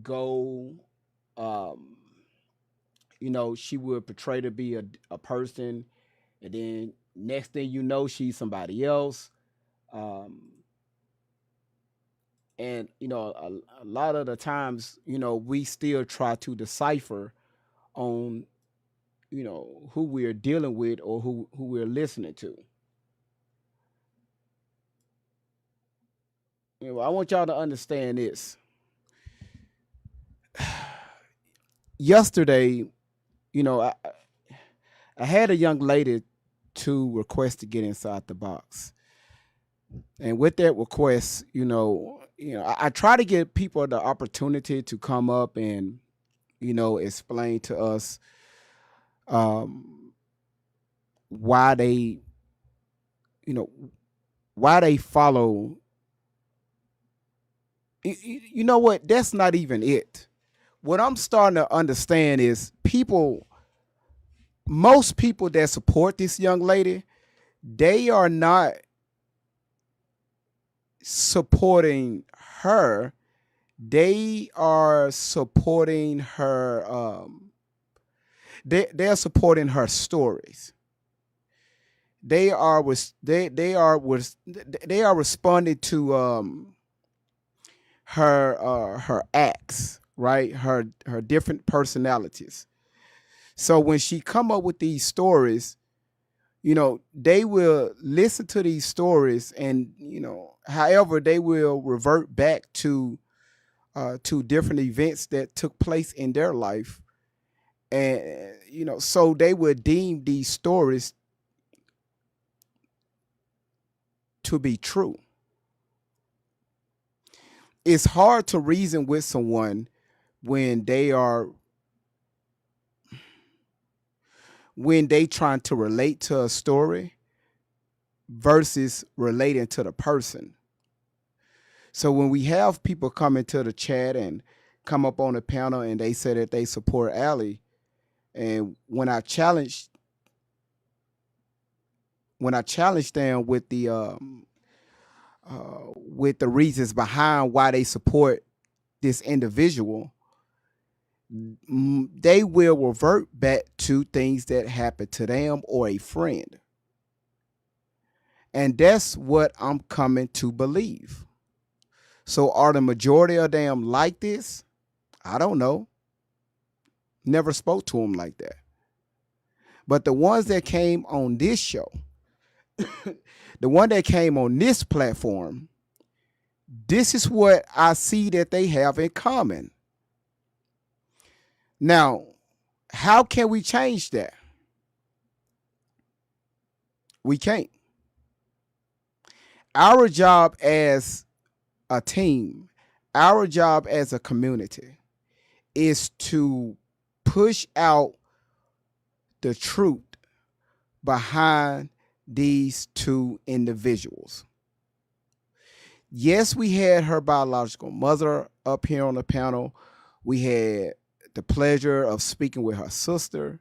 go, um, she would portray to be a person, and then next thing you know, she's somebody else. Um, and a lot of the times, we still try to decipher on who we're dealing with or who we're listening to. I want y'all to understand this. Yesterday, you know, I, I had a young lady to request to get inside the box, and with that request, I try to give people the opportunity to come up and explain to us um, why they you know why they follow. You know what? That's not even it. What I'm starting to understand is most people that support this young lady, they are not supporting her. They are supporting her. They're supporting her stories. They are responding to her acts, right? Her different personalities. So when she come up with these stories, they will listen to these stories, and however, they will revert back to different events that took place in their life, and so they would deem these stories to be true. It's hard to reason with someone when they trying to relate to a story versus relating to the person. So when we have people come into the chat and come up on the panel and they say that they support Allie, and when I challenge them with the reasons behind why they support this individual, they will revert back to things that happened to them or a friend. And that's what I'm coming to believe. So are the majority of them like this? I don't know. Never spoke to them like that. But the ones that came on this show, the one that came on this platform, this is what I see that they have in common. Now, how can we change that? We can't. Our job as a team, our job as a community is to push out the truth behind these two individuals. Yes, we had her biological mother up here on the panel. We had the pleasure of speaking with her sister.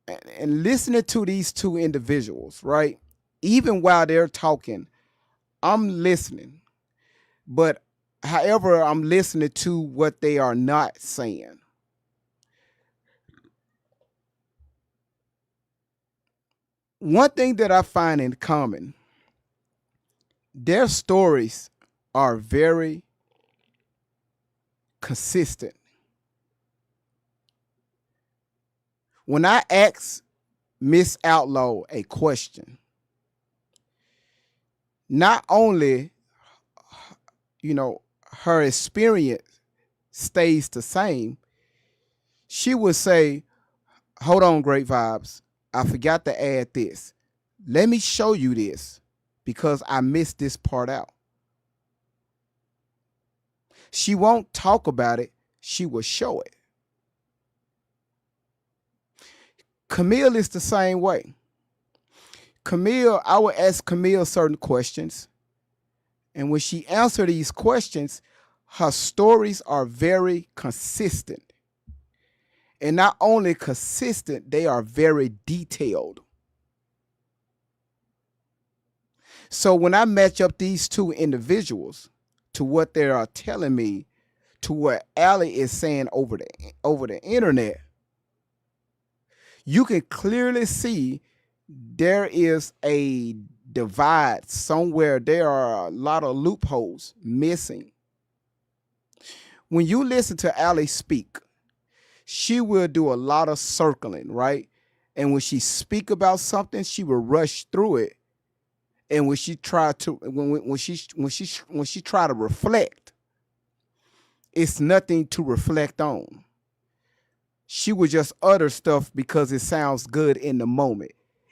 And listening to these two individuals, right? Even while they're talking, I'm listening. But however, I'm listening to what they are not saying. One thing that I find in common, their stories are very consistent. When I ask Miss Outlaw a question, not only, her experience stays the same, she would say, hold on, Great Vibes. I forgot to add this. Let me show you this because I missed this part out. She won't talk about it. She will show it. Camille is the same way. Camille, I would ask Camille certain questions. And when she answers these questions, her stories are very consistent. And not only consistent, they are very detailed. So when I match up these two individuals, to what they are telling me to what Allie is saying over the internet, you can clearly see there is a divide somewhere. There are a lot of loopholes missing. When you listen to Allie speak, she will do a lot of circling, right? And when she speak about something, she will rush through it. And when she try to when she try to reflect, it's nothing to reflect on. She would just utter stuff because it sounds good in the moment.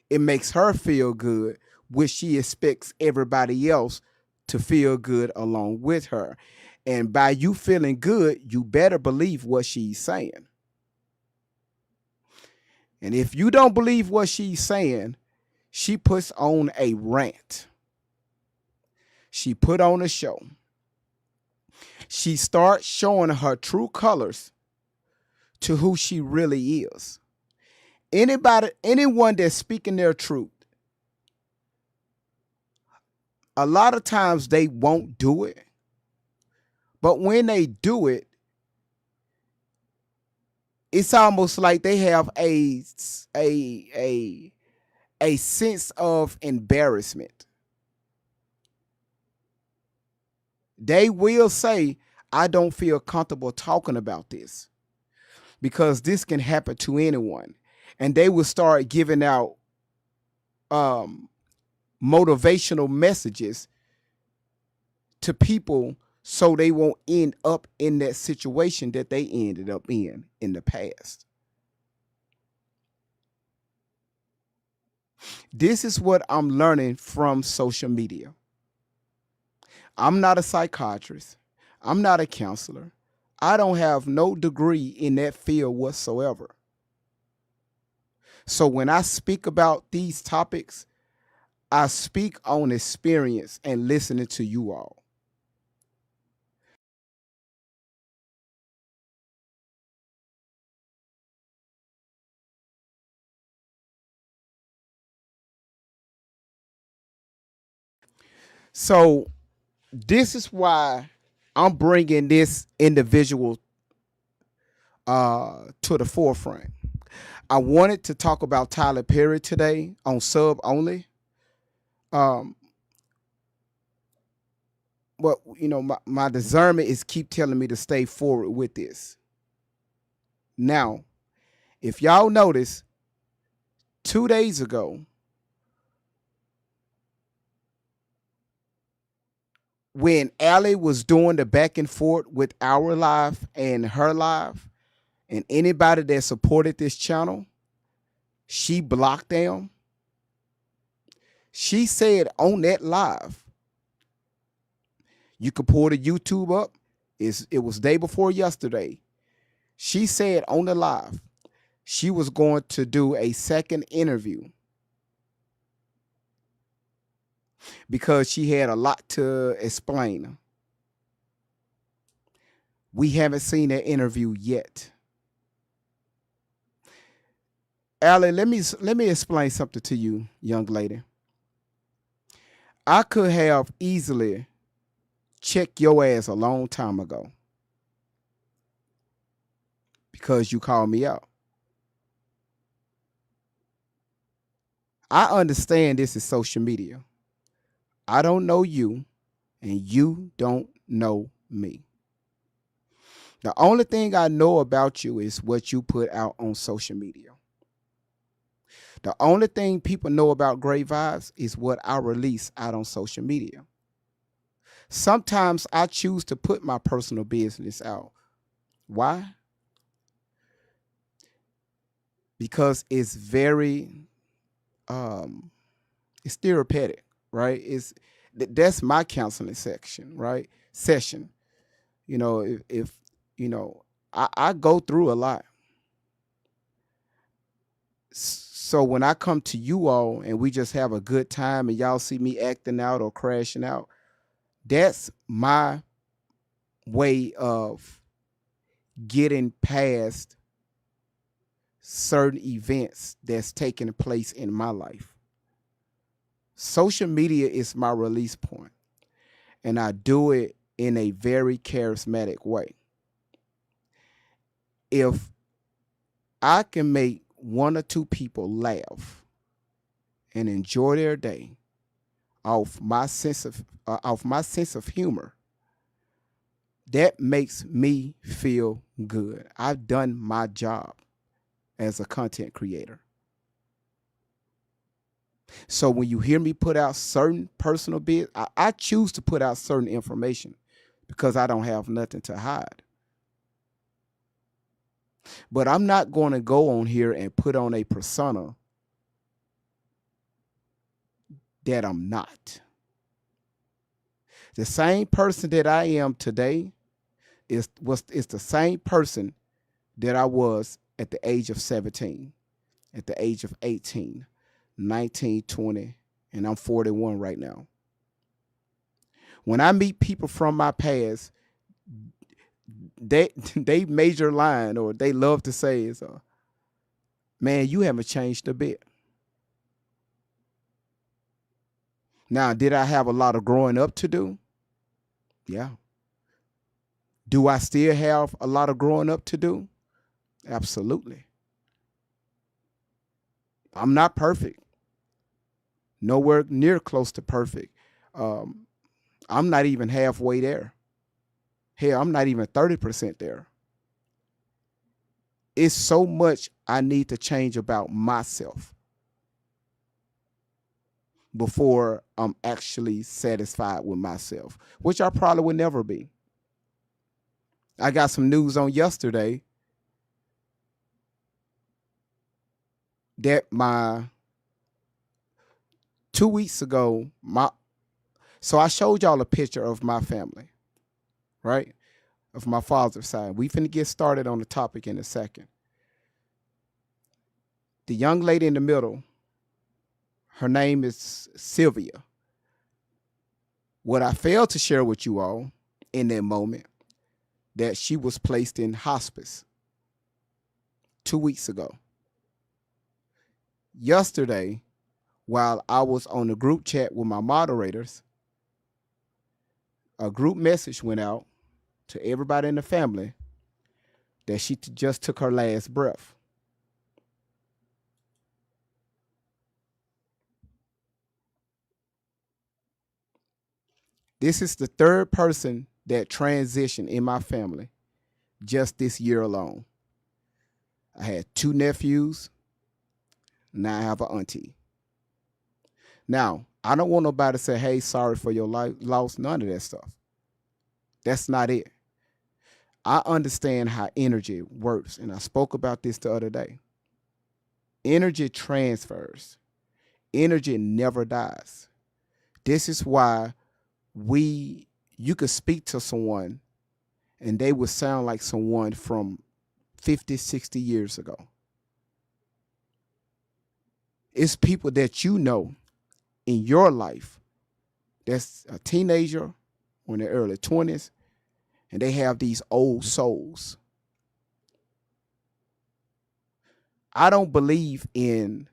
It makes her feel good, which she expects everybody else to feel good along with her. And by you feeling good, you better believe what she's saying. And if you don't believe what she's saying, she puts on a rant. She put on a show. She starts showing her true colors to who she really is. Anyone that's speaking their truth, a lot of times they won't do it. But when they do it, it's almost like they have a sense of embarrassment. They will say, I don't feel comfortable talking about this because this can happen to anyone. And they will start giving out motivational messages to people so they won't end up in that situation that they ended up in the past. This is what I'm learning from social media. I'm not a psychiatrist. I'm not a counselor. I don't have no degree in that field whatsoever. So when I speak about these topics, I speak on experience and listening to you all. So this is why I'm bringing this individual to the forefront. I wanted to talk about Tyler Perry today on Sub Only. But my discernment is keep telling me to stay forward with this. Now, if y'all notice, 2 days ago, when Allie was doing the back and forth with our live and her live, and anybody that supported this channel, she blocked them. She said on that live, you could pull the YouTube up. It was day before yesterday. She said on the live, she was going to do a second interview because she had a lot to explain. We haven't seen that interview yet. Allie, let me explain something to you, young lady. I could have easily checked your ass a long time ago because you called me out. I understand this is social media. I don't know you, and you don't know me. The only thing I know about you is what you put out on social media. The only thing people know about Great Vibes is what I release out on social media. Sometimes I choose to put my personal business out. Why? Because it's very it's therapeutic, right? That's my counseling section, right? Session. If I go through a lot. So when I come to you all and we just have a good time and y'all see me acting out or crashing out, that's my way of getting past certain events that's taking place in my life. Social media is my release point, and I do it in a very charismatic way. If I can make one or two people laugh and enjoy their day off my sense of humor, that makes me feel good. I've done my job as a content creator. So when you hear me put out certain personal bits, I choose to put out certain information because I don't have nothing to hide. But I'm not going to go on here and put on a persona that I'm not. The same person that I am today is the same person that I was at the age of 17, at the age of 18, 19, 20, and I'm 41 right now. When I meet people from my past, they major line or they love to say is, man, you haven't changed a bit. Now, did I have a lot of growing up to do? Yeah. Do I still have a lot of growing up to do? Absolutely. I'm not perfect. Nowhere near close to perfect. I'm not even halfway there. Hell, I'm not even 30% there. It's so much I need to change about myself before I'm actually satisfied with myself, which I probably will never be. I got some news on yesterday that 2 weeks ago, so I showed y'all a picture of my family, right? Of my father's side. We finna get started on the topic in a second. The young lady in the middle, her name is Sylvia. What I failed to share with you all in that moment, that she was placed in hospice 2 weeks ago. Yesterday, while I was on the group chat with my moderators, a group message went out to everybody in the family that she just took her last breath. This is the third person that transitioned in my family just this year alone. I had 2 nephews. Now I have an auntie. Now, I don't want nobody to say, hey, sorry for your loss, none of that stuff. That's not it. I understand how energy works, and I spoke about this the other day. Energy transfers. Energy never dies. This is why you could speak to someone and they would sound like someone from 50, 60 years ago. It's people that you know in your life that's a teenager or in their early 20s, and they have these old souls. I don't believe in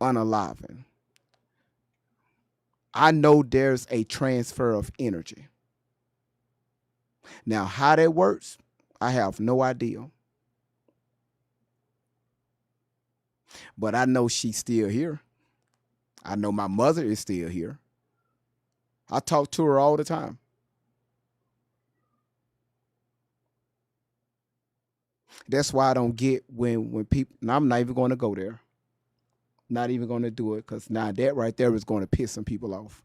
unaliving. I know there's a transfer of energy. Now, how that works, I have no idea. But I know she's still here. I know my mother is still here. I talk to her all the time. That's why I don't get when people, and I'm not even going to go there. Not even going to do it, because now that right there is going to piss some people off.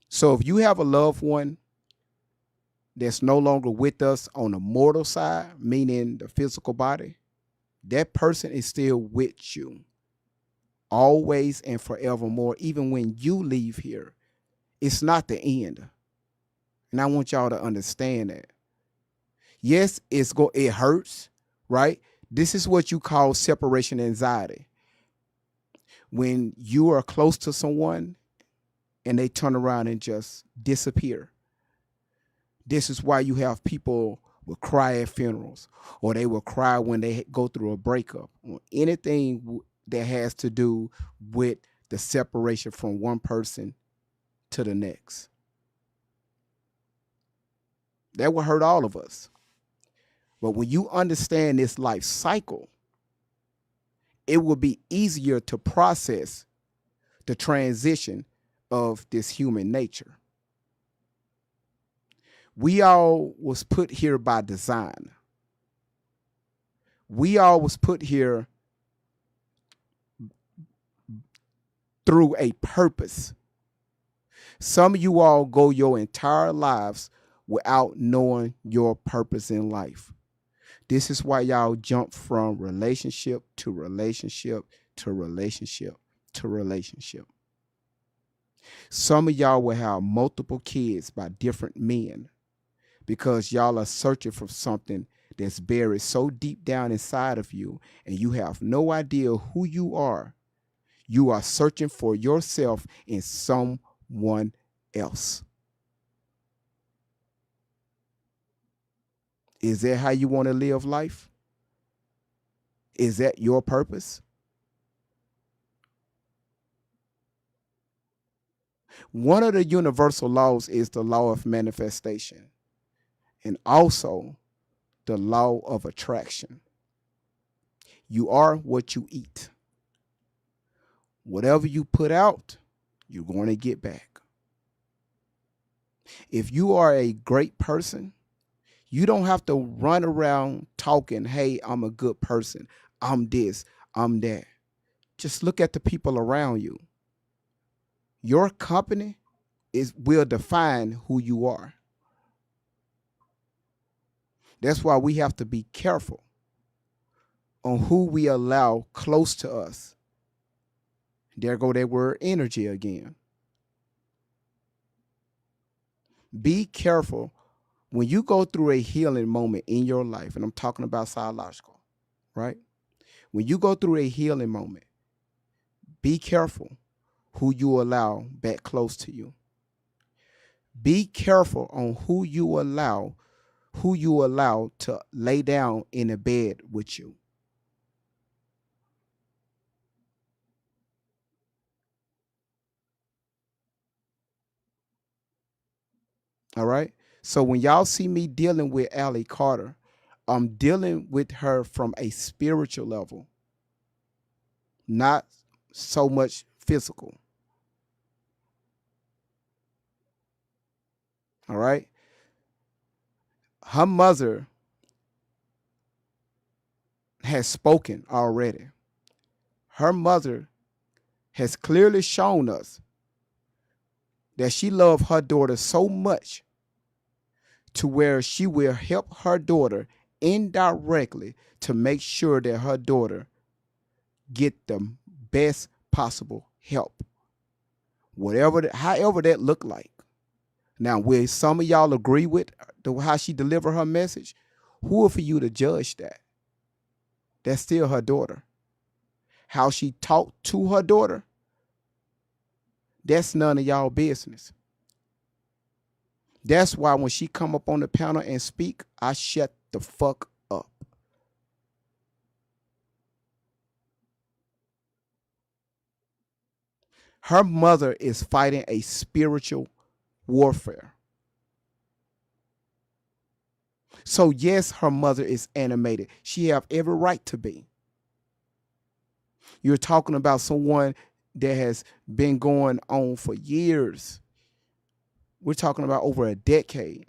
So if you have a loved one that's no longer with us on the mortal side, meaning the physical body, that person is still with you always and forevermore. Even when you leave here, it's not the end. And I want y'all to understand that. Yes, it hurts, right? This is what you call separation anxiety. When you are close to someone and they turn around and just disappear. This is why you have people will cry at funerals, or they will cry when they go through a breakup, or anything that has to do with the separation from one person to the next. That will hurt all of us. But when you understand this life cycle, it will be easier to process the transition of this human nature. We all was put here by design. We all was put here through a purpose. Some of you all go your entire lives without knowing your purpose in life. This is why y'all jump from relationship to relationship to relationship to relationship. Some of y'all will have multiple kids by different men because y'all are searching for something that's buried so deep down inside of you, and you have no idea who you are. You are searching for yourself in someone else. Is that how you want to live life? Is that your purpose? One of the universal laws is the law of manifestation, and also the law of attraction. You are what you eat. Whatever you put out, you're going to get back. If you are a great person, you don't have to run around talking, hey, I'm a good person. I'm this, I'm that. Just look at the people around you. Your company will define who you are. That's why we have to be careful on who we allow close to us. There go that word energy again. Be careful when you go through a healing moment in your life, and I'm talking about psychological, right? When you go through a healing moment, be careful who you allow back close to you. Be careful on who you allow to lay down in a bed with you. All right. So when y'all see me dealing with Allie Carter, I'm dealing with her from a spiritual level, not so much physical. All right. Her mother has spoken already. Her mother has clearly shown us that she loved her daughter so much to where she will help her daughter indirectly to make sure that her daughter get the best possible help, however that look like. Now, will some of y'all agree with how she delivered her message? Who are for you to judge that? That's still her daughter. How she talked to her daughter, that's none of y'all business. That's why when she come up on the panel and speak, I shut the fuck up. Her mother is fighting a spiritual warfare. So yes, her mother is animated. She have every right to be. You're talking about someone that has been going on for years. We're talking about over a decade.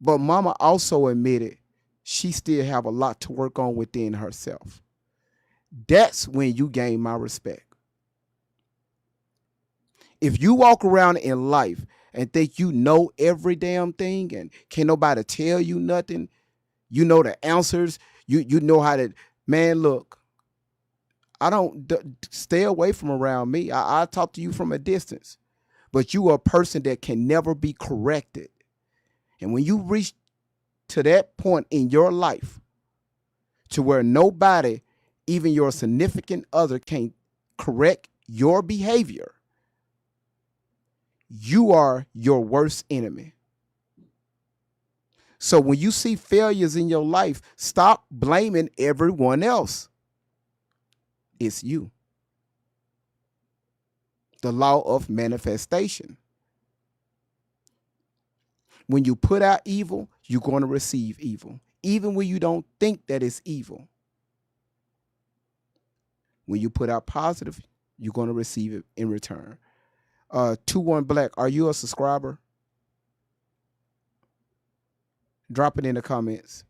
But mama also admitted she still have a lot to work on within herself. That's when you gain my respect. If you walk around in life and think you know every damn thing and can't nobody tell you nothing, you know the answers, you know how to, man, look, stay away from around me. I talk to you from a distance, but you are a person that can never be corrected. And when you reach to that point in your life to where nobody, even your significant other, can correct your behavior, you are your worst enemy. So when you see failures in your life, stop blaming everyone else. It's you. the law of manifestation. When you put out evil, you're going to receive evil, even when you don't think that it's evil. When you put out positive, you're going to receive it in return. 21 Black, are you a subscriber? Drop it in the comments.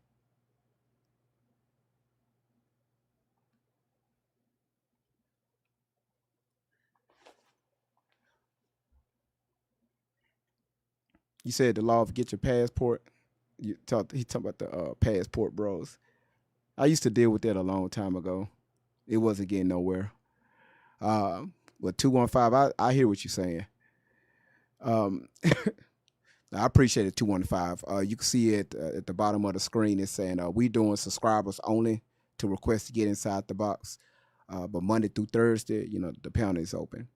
You said the law of get your passport. He talking about the passport bros. I used to deal with that a long time ago. It wasn't getting nowhere. But 215, I hear what you're saying. I appreciate it, 215. You can see it at the bottom of the screen. It's saying we doing subscribers only to request to get inside the box. But Monday through Thursday, the panel is open.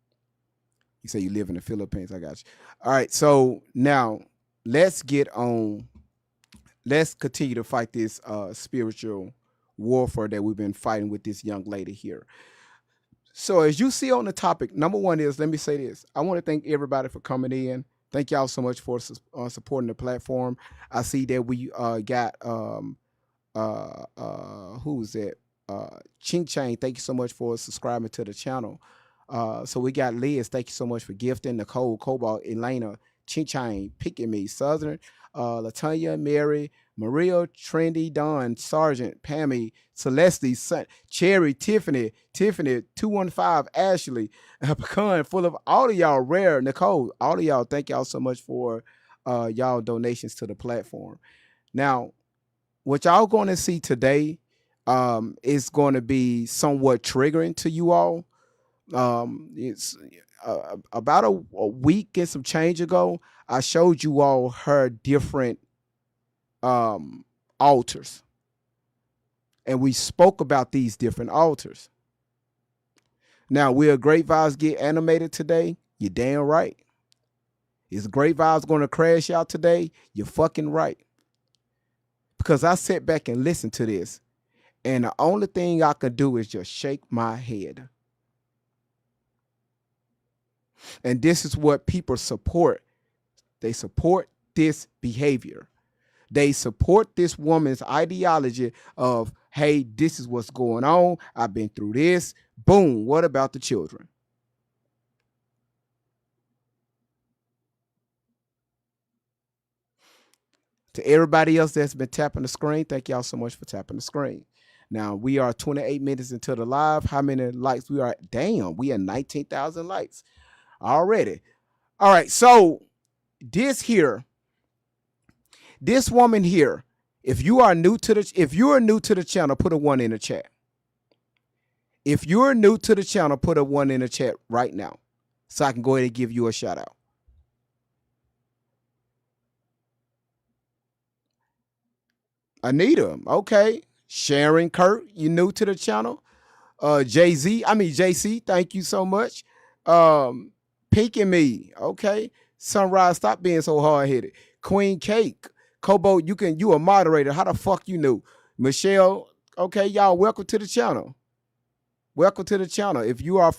You say you live in the Philippines. I got you. All right. So now let's get on. Let's continue to fight this spiritual warfare that we've been fighting with this young lady here. So as you see on the topic, number one is, let me say this. I want to thank everybody for coming in. Thank y'all so much for supporting the platform. I see that we got, who's that? Ching Chang, thank you so much for subscribing to the channel. So we got Liz, thank you so much for gifting. Nicole, Cobalt, Elena, Ching Chang, Picking Me, Southern, Latanya, Mary, Maria, Trendy, Dawn, Sergeant, Pammy, Celeste, Cherry, Tiffany, 215, Ashley, Pecan, full of all of y'all, Rare, Nicole, all of y'all, thank y'all so much for y'all donations to the platform. Now, what y'all going to see today is going to be somewhat triggering to you all. It's about a week and some change ago, I showed you all her different altars, and we spoke about these different altars. Now, will Great Vibes get animated today? You're damn right. Is Great Vibes going to crash out today? You're fucking right. Because I sat back and listened to this, and the only thing I could do is just shake my head. And this is what people support. They support this behavior. They support this woman's ideology of, hey, this is what's going on. I've been through this. Boom. What about the children? To everybody else that's been tapping the screen, thank y'all so much for tapping the screen. Now, we are 28 minutes into the live. How many likes we are at? Damn, we are 19,000 likes already. All right, so this woman here, if you are new to the channel, put a 1 in the chat. If you're new to the channel, put a 1 in the chat right now so I can go ahead and give you a shout out. Anita, okay. Sharon Kurt, you new to the channel. JC, thank you so much. Pink and Me, okay. Sunrise, stop being so hard-headed. Queen Cake, Kobo, you a moderator. How the fuck you knew? Michelle, okay, y'all, welcome to the channel. Welcome to the channel. If you are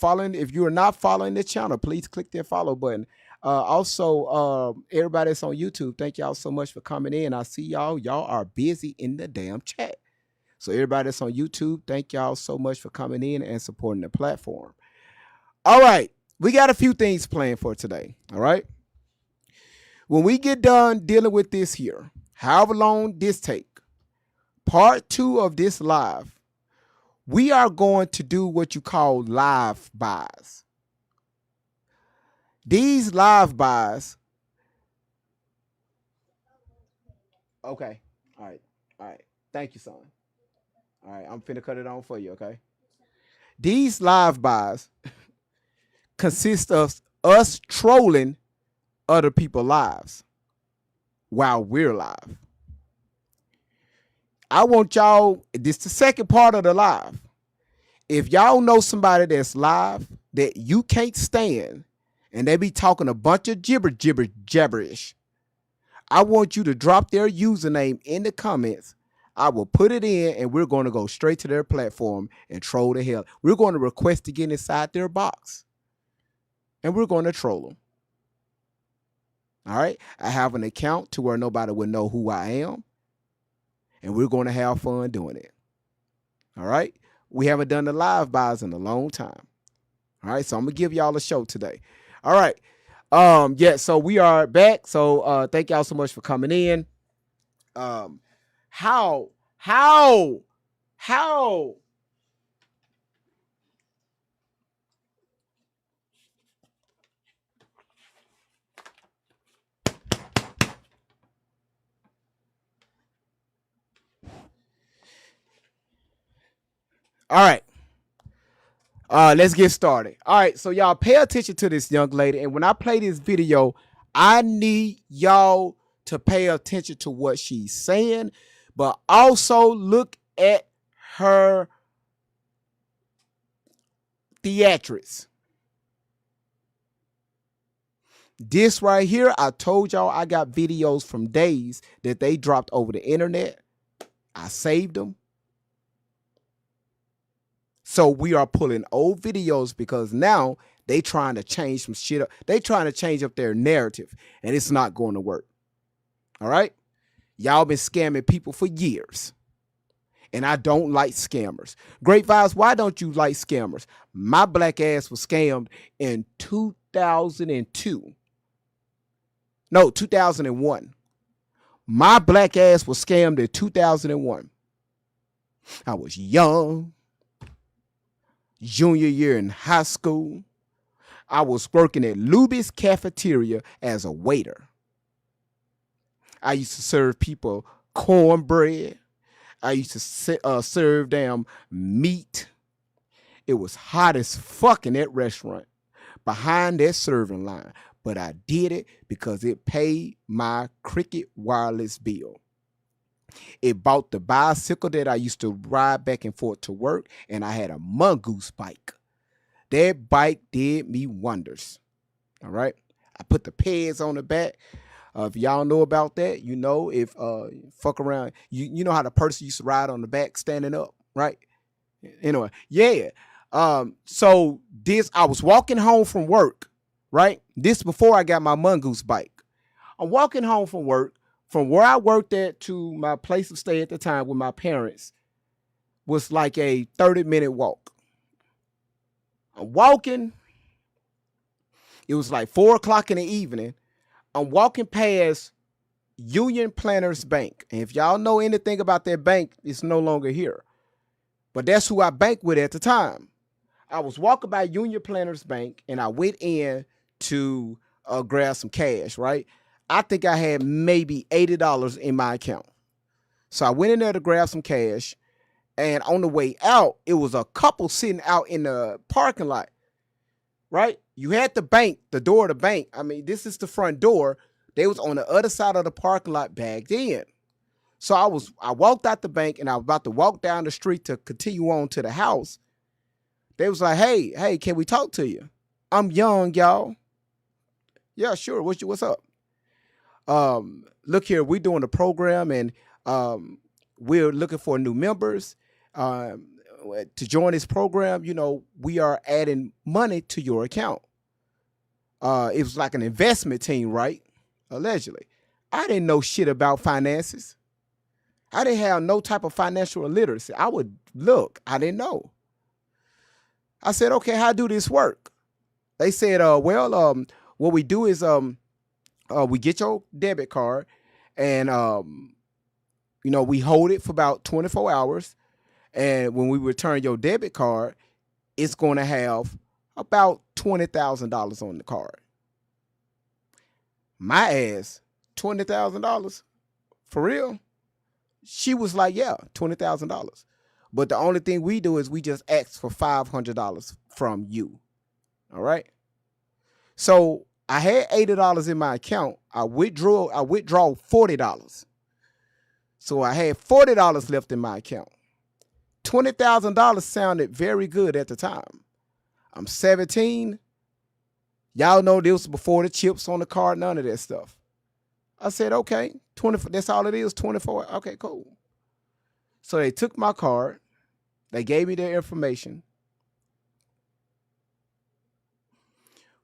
not following the channel, please click that follow button. Also, everybody that's on YouTube, thank y'all so much for coming in. I see y'all. Y'all are busy in the damn chat. So everybody that's on YouTube, thank y'all so much for coming in and supporting the platform. All right. We got a few things planned for today. All right. When we get done dealing with this here, however long this take, part 2 of this live, we are going to do what you call live buys. These live buys. Okay. All right. Thank you, son. All right. I'm finna cut it on for you, okay? These live buys consist of us trolling other people's lives while we're live. I want y'all, this is the second part of the live. If y'all know somebody that's live that you can't stand and they be talking a bunch of gibberish, I want you to drop their username in the comments. I will put it in and we're going to go straight to their platform and troll the hell. We're going to request to get inside their box. and we're going to troll them. All right. I have an account to where nobody will know who I am, and we're going to have fun doing it. All right. We haven't done the live buys in a long time. All right. So I'm going to give y'all a show today. All right. Yeah. So we are back. So thank y'all so much for coming in. How? All right. Let's get started. All right, so y'all pay attention to this young lady, and when I play this video, I need y'all to pay attention to what she's saying, but also look at her theatrics. This right here, I told y'all I got videos from days that they dropped over the internet. I saved them. So we are pulling old videos because now they trying to change some shit up. They trying to change up their narrative, and it's not going to work. All right? Y'all been scamming people for years, and I don't like scammers. Great Vibes, why don't you like scammers? My black ass was scammed in 2002. No, 2001. My black ass was scammed in 2001. I was young. Junior year in high school. I was working at Luby's cafeteria as a waiter. I used to serve people cornbread. I used to serve them meat. It was hot as fuck in that restaurant behind that serving line. But I did it because it paid my Cricket Wireless bill. It bought the bicycle that I used to ride back and forth to work, and I had a Mongoose bike. That bike did me wonders. All right. I put the pads on the back. If y'all know about that, you know, if fuck around, you know how the person used to ride on the back standing up, right? Anyway, yeah. So I was walking home from work, right? This before I got my Mongoose bike. I'm walking home from work. From where I worked at to my place of stay at the time with my parents was like a 30-minute walk. I'm walking. It was like 4 o'clock in the evening. I'm walking past Union Planters Bank. And if y'all know anything about that bank, it's no longer here. But that's who I banked with at the time. I was walking by Union Planters Bank, and I went in to grab some cash, right? I think I had maybe $80 in my account. So I went in there to grab some cash. And on the way out, it was a couple sitting out in the parking lot, right? You had the bank, the door of the bank. I mean, this is the front door. They was on the other side of the parking lot bagged in. So I walked out the bank, and I was about to walk down the street to continue on to the house. They was like, hey, can we talk to you? I'm young, y'all. Yeah, sure. What's up? Look here, we're doing a program, and we're looking for new members to join this program. You know, we are adding money to your account. It was like an investment team, right? Allegedly. I didn't know shit about finances. I didn't have no type of financial literacy. I didn't know. I said, okay, how do this work? They said, what we do is we get your debit card, and we hold it for about 24 hours. And when we return your debit card, it's going to have about $20,000 on the card. My ass, $20,000? For real? She was like, yeah, $20,000. But the only thing we do is we just ask for $500 from you. All right? So I had $80 in my account. I withdraw $40. So I had $40 left in my account. $20,000 sounded very good at the time. I'm 17. Y'all know this was before the chips on the card, none of that stuff. I said, okay, 20, that's all it is, 24. Okay, cool. So they took my card. They gave me their information.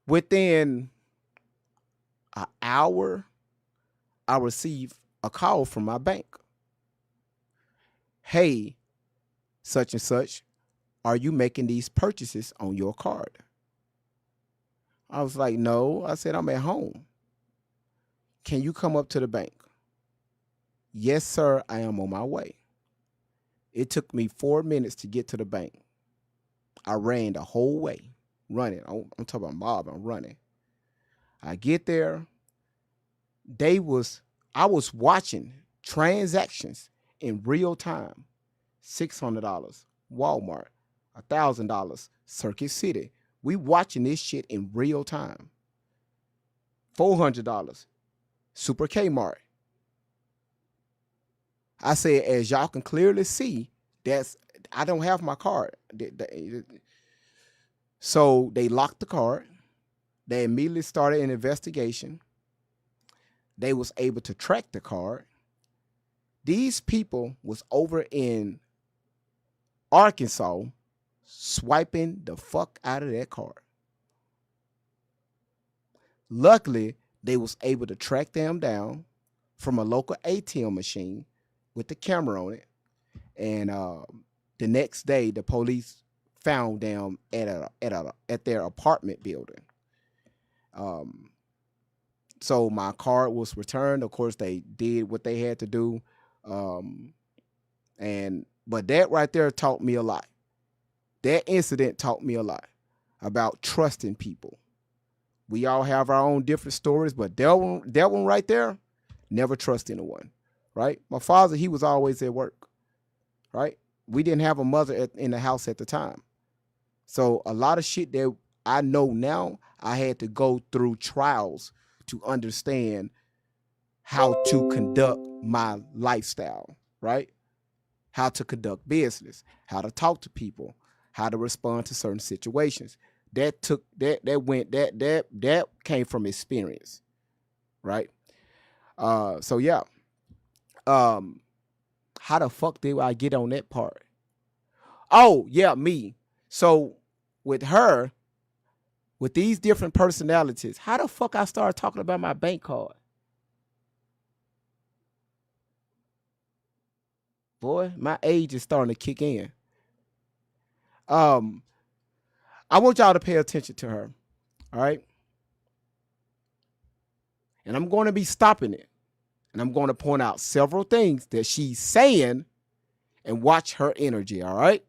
Within an hour, I received a call from my bank. Hey, such and such, are you making these purchases on your card? I was like, no. I said, I'm at home. Can you come up to the bank? Yes, sir, I am on my way. It took me 4 minutes to get to the bank. I ran the whole way, running. I'm talking about mob, I'm running. I get there. I was watching transactions in real time. $600, Walmart, $1,000, Circuit City. We watching this shit in real time. $400, Super Kmart. I said, as y'all can clearly see, I don't have my card. So they locked the card. They immediately started an investigation. They was able to track the card. These people was over in Arkansas swiping the fuck out of that card. Luckily, they was able to track them down from a local ATM machine with the camera on it. And the next day, the police found them at their apartment building. So my card was returned. Of course, they did what they had to do. But that right there taught me a lot. That incident taught me a lot about trusting people. We all have our own different stories, but that one right there, never trust anyone, right? My father, he was always at work, right? We didn't have a mother in the house at the time. So a lot of shit that I know now, I had to go through trials to understand how to conduct my lifestyle, right? How to conduct business, how to talk to people, how to respond to certain situations. That came from experience, right? So yeah. How the fuck did I get on that part? Oh, yeah, me. So with her, with these different personalities, how the fuck I started talking about my bank card? Boy, my age is starting to kick in. I want y'all to pay attention to her, all right? And I'm going to be stopping it. And I'm going to point out several things that she's saying and watch her energy, all right?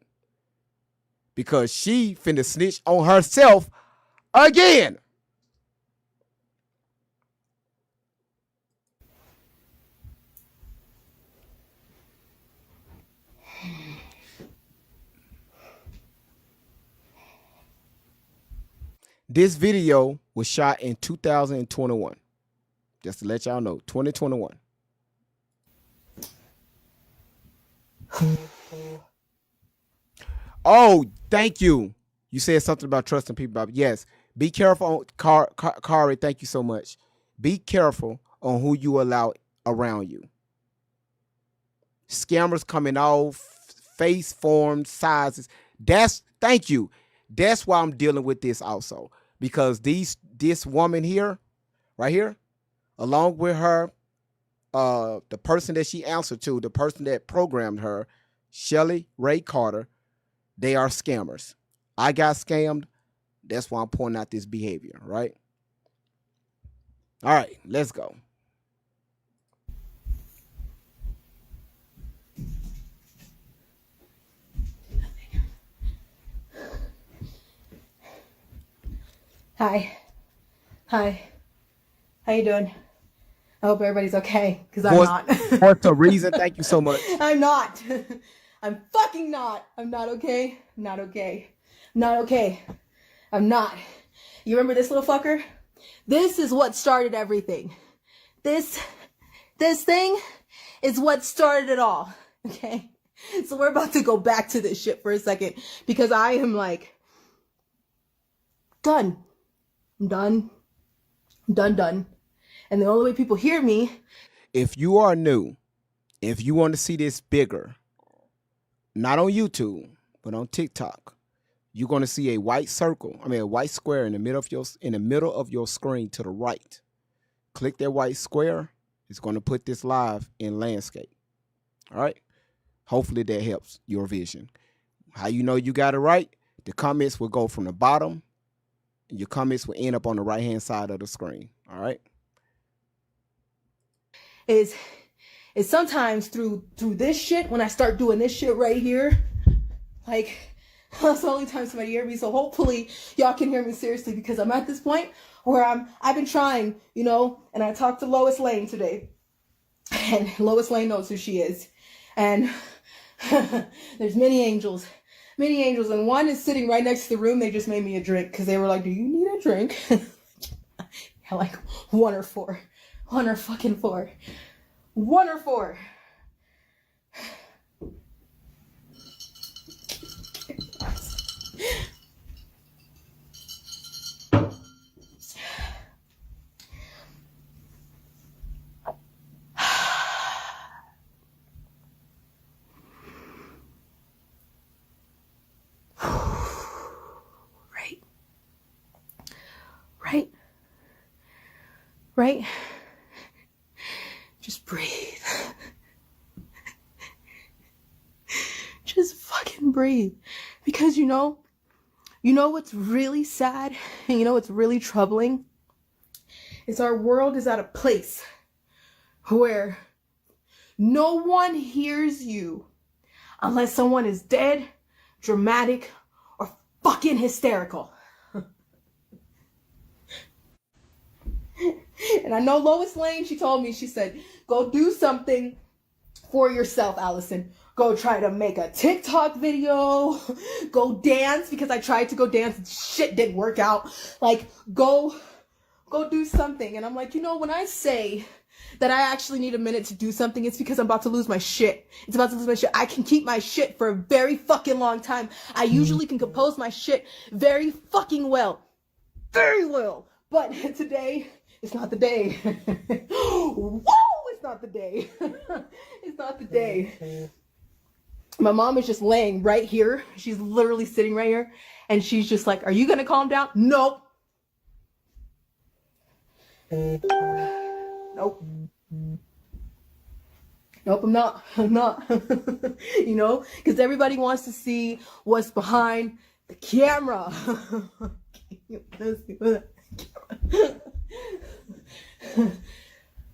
Because she finna snitch on herself again. This video was shot in 2021. Just to let y'all know, 2021. Oh, thank you. You said something about trusting people. Yes. Be careful. Kari, thank you so much. Be careful on who you allow around you. Scammers come in all face, forms, sizes. Thank you. That's why I'm dealing with this also. Because this woman here, right here, along with her, the person that she answered to, the person that programmed her, Shelly Ray Carter, they are scammers. I got scammed. That's why I'm pointing out this behavior, right? All right, let's go. Hi. Hi. How you doing? I hope everybody's okay, because I'm not. For the reason, thank you so much. I'm not. I'm fucking not. I'm not okay. I'm not okay. I'm not okay. I'm not. You remember this little fucker? This is what started everything. This thing is what started it all. Okay? So we're about to go back to this shit for a second, because I am like, done. I'm done. I'm done. And the only way people hear me. If you are new, if you want to see this bigger, not on YouTube, but on TikTok, you're going to see a white circle, a white square in the middle of your screen to the right. Click that white square. It's going to put this live in landscape. All right. Hopefully that helps your vision. How you know you got it right? The comments will go from the bottom, and your comments will end up on the right-hand side of the screen. All right. Is sometimes through this shit, when I start doing this shit right here, like, that's the only time somebody hear me. So hopefully y'all can hear me seriously, because I'm at this point where I've been trying, you know, and I talked to Lois Lane today, and Lois Lane knows who she is. And there's many angels, and one is sitting right next to the room. They just made me a drink because they were like, do you need a drink? Like 1 or 4. 1 or fucking 4. 1 or 4. Right? Just breathe. Just fucking breathe. Because you know what's really sad, and you know what's really troubling? Is our world is at a place where no one hears you unless someone is dead, dramatic, or fucking hysterical. And I know Lois Lane, she told me, she said, go do something for yourself, Allison. Go try to make a TikTok video. Go dance, because I tried to go dance and shit didn't work out. Like, go do something. And I'm like, you know, when I say that I actually need a minute to do something, it's because I'm about to lose my shit. It's about to lose my shit. I can keep my shit for a very fucking long time. I usually can compose my shit very fucking well. Very well. But today, it's not the day. Whoa, it's not the day. It's not the day. My mom is just laying right here. She's literally sitting right here. And she's just like, are you going to calm down? Nope. Nope. Nope, I'm not. I'm not. You know, because everybody wants to see what's behind the camera.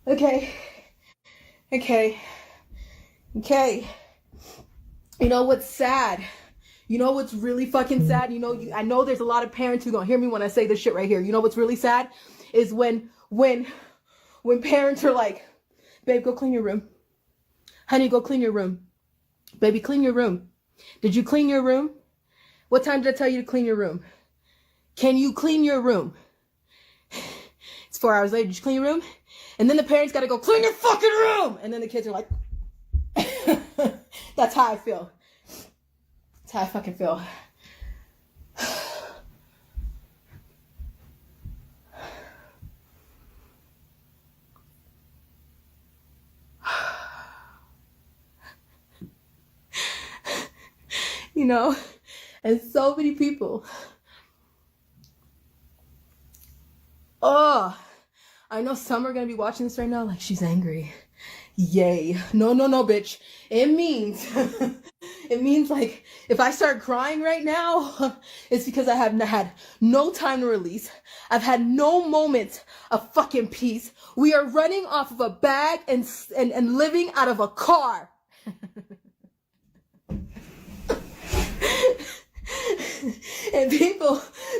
Okay. You know what's sad? You know what's really fucking sad? You know, I know there's a lot of parents who gonna hear me when I say this shit right here. You know what's really sad? Is when parents are like, babe, go clean your room. Honey, go clean your room. Baby, clean your room. Did you clean your room? What time did I tell you to clean your room? Can you clean your room? It's 4 hours later. Did you clean your room? And then the parents gotta go clean your fucking room. And then the kids are like, that's how I feel. That's how I fucking feel. You know, and so many people. Oh, I know some are going to be watching this right now like, she's angry. Yay. No, bitch. It means, it means like, if I start crying right now, it's because I have had no time to release. I've had no moments of fucking peace. We are running off of a bag and living out of a car. And people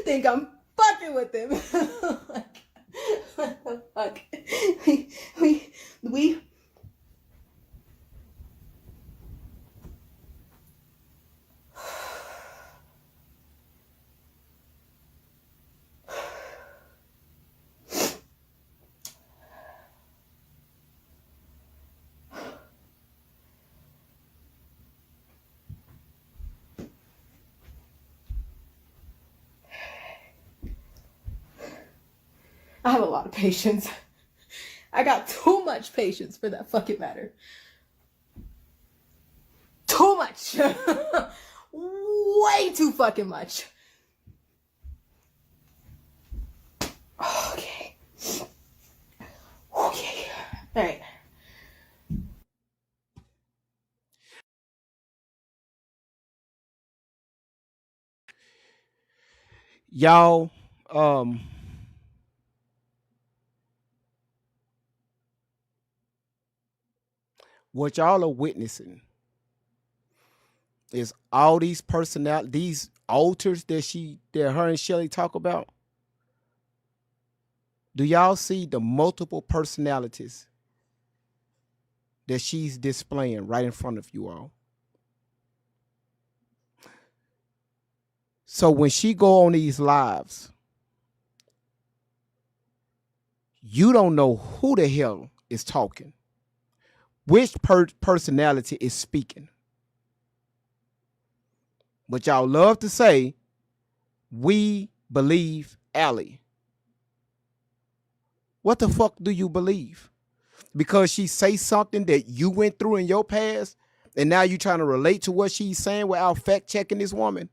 think I'm fucking with them. Like, what the fuck? We I have a lot of patience. I got too much patience for that fucking matter. Too much. Way too fucking much. Y'all, um, what y'all are witnessing is all these these altars that her and Shelly talk about. Do y'all see the multiple personalities that she's displaying right in front of you all? So when she go on these lives, you don't know who the hell is talking, which personality is speaking. But y'all love to say, we believe Allie. What the fuck do you believe? Because she say something that you went through in your past, and now you trying to relate to what she's saying without fact checking this woman?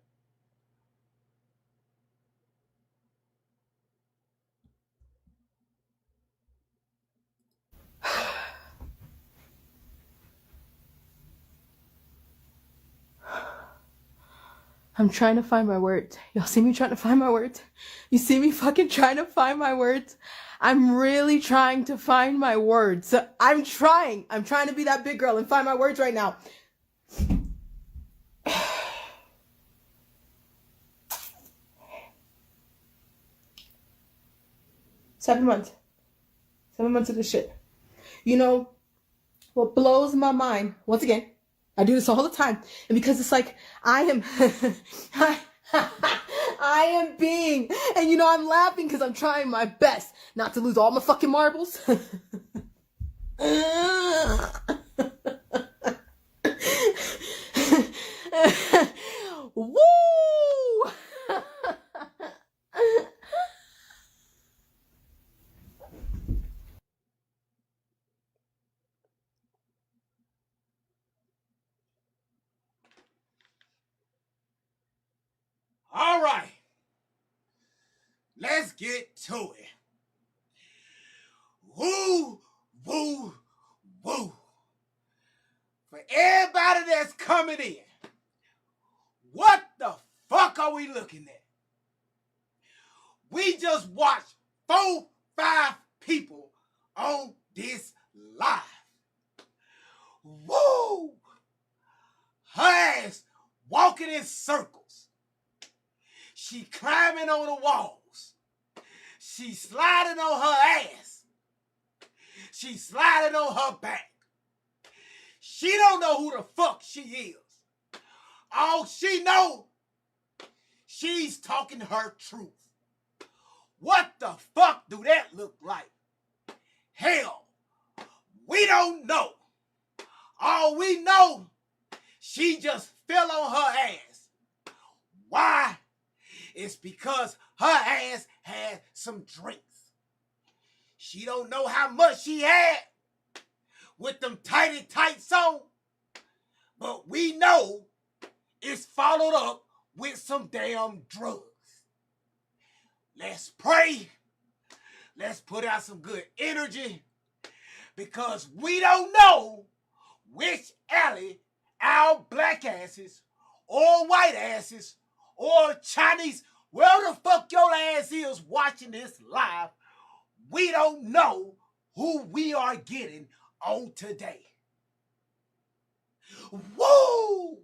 I'm trying to find my words. Y'all see me trying to find my words? You see me fucking trying to find my words? I'm really trying to find my words. I'm trying. I'm trying to be that big girl and find my words right now. 7 months. 7 months of this shit. You know what blows my mind? Once again, I do this all the time. And because it's like, I am, I am being, and you know, I'm laughing because I'm trying my best not to lose all my fucking marbles. Woo! All right, let's get to it. Woo, woo, woo. For everybody that's coming in, what the fuck are we looking at? We just watched 4, 5 people on this live. Woo! Her ass walking in circles. She climbing on the walls. She sliding on her ass. She sliding on her back. She don't know who the fuck she is. All she know, she's talking her truth. What the fuck do that look like? Hell, we don't know. All we know, she just fell on her ass. Why? It's because her ass had some drinks. She don't know how much she had with them tighty tights on, but we know it's followed up with some damn drugs. Let's pray. Let's put out some good energy, because we don't know which Allie, our black asses, or white asses, or Chinese, where the fuck your ass is watching this live, we don't know who we are getting on today. Woo!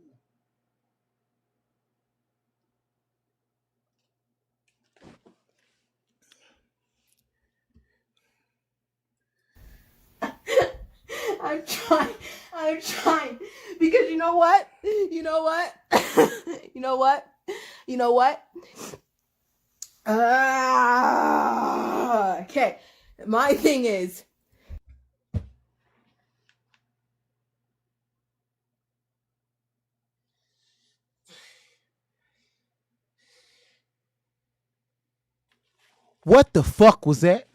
I'm trying. Because you know what? You know what? You know what? You know what? Okay. My thing is, What the fuck was that?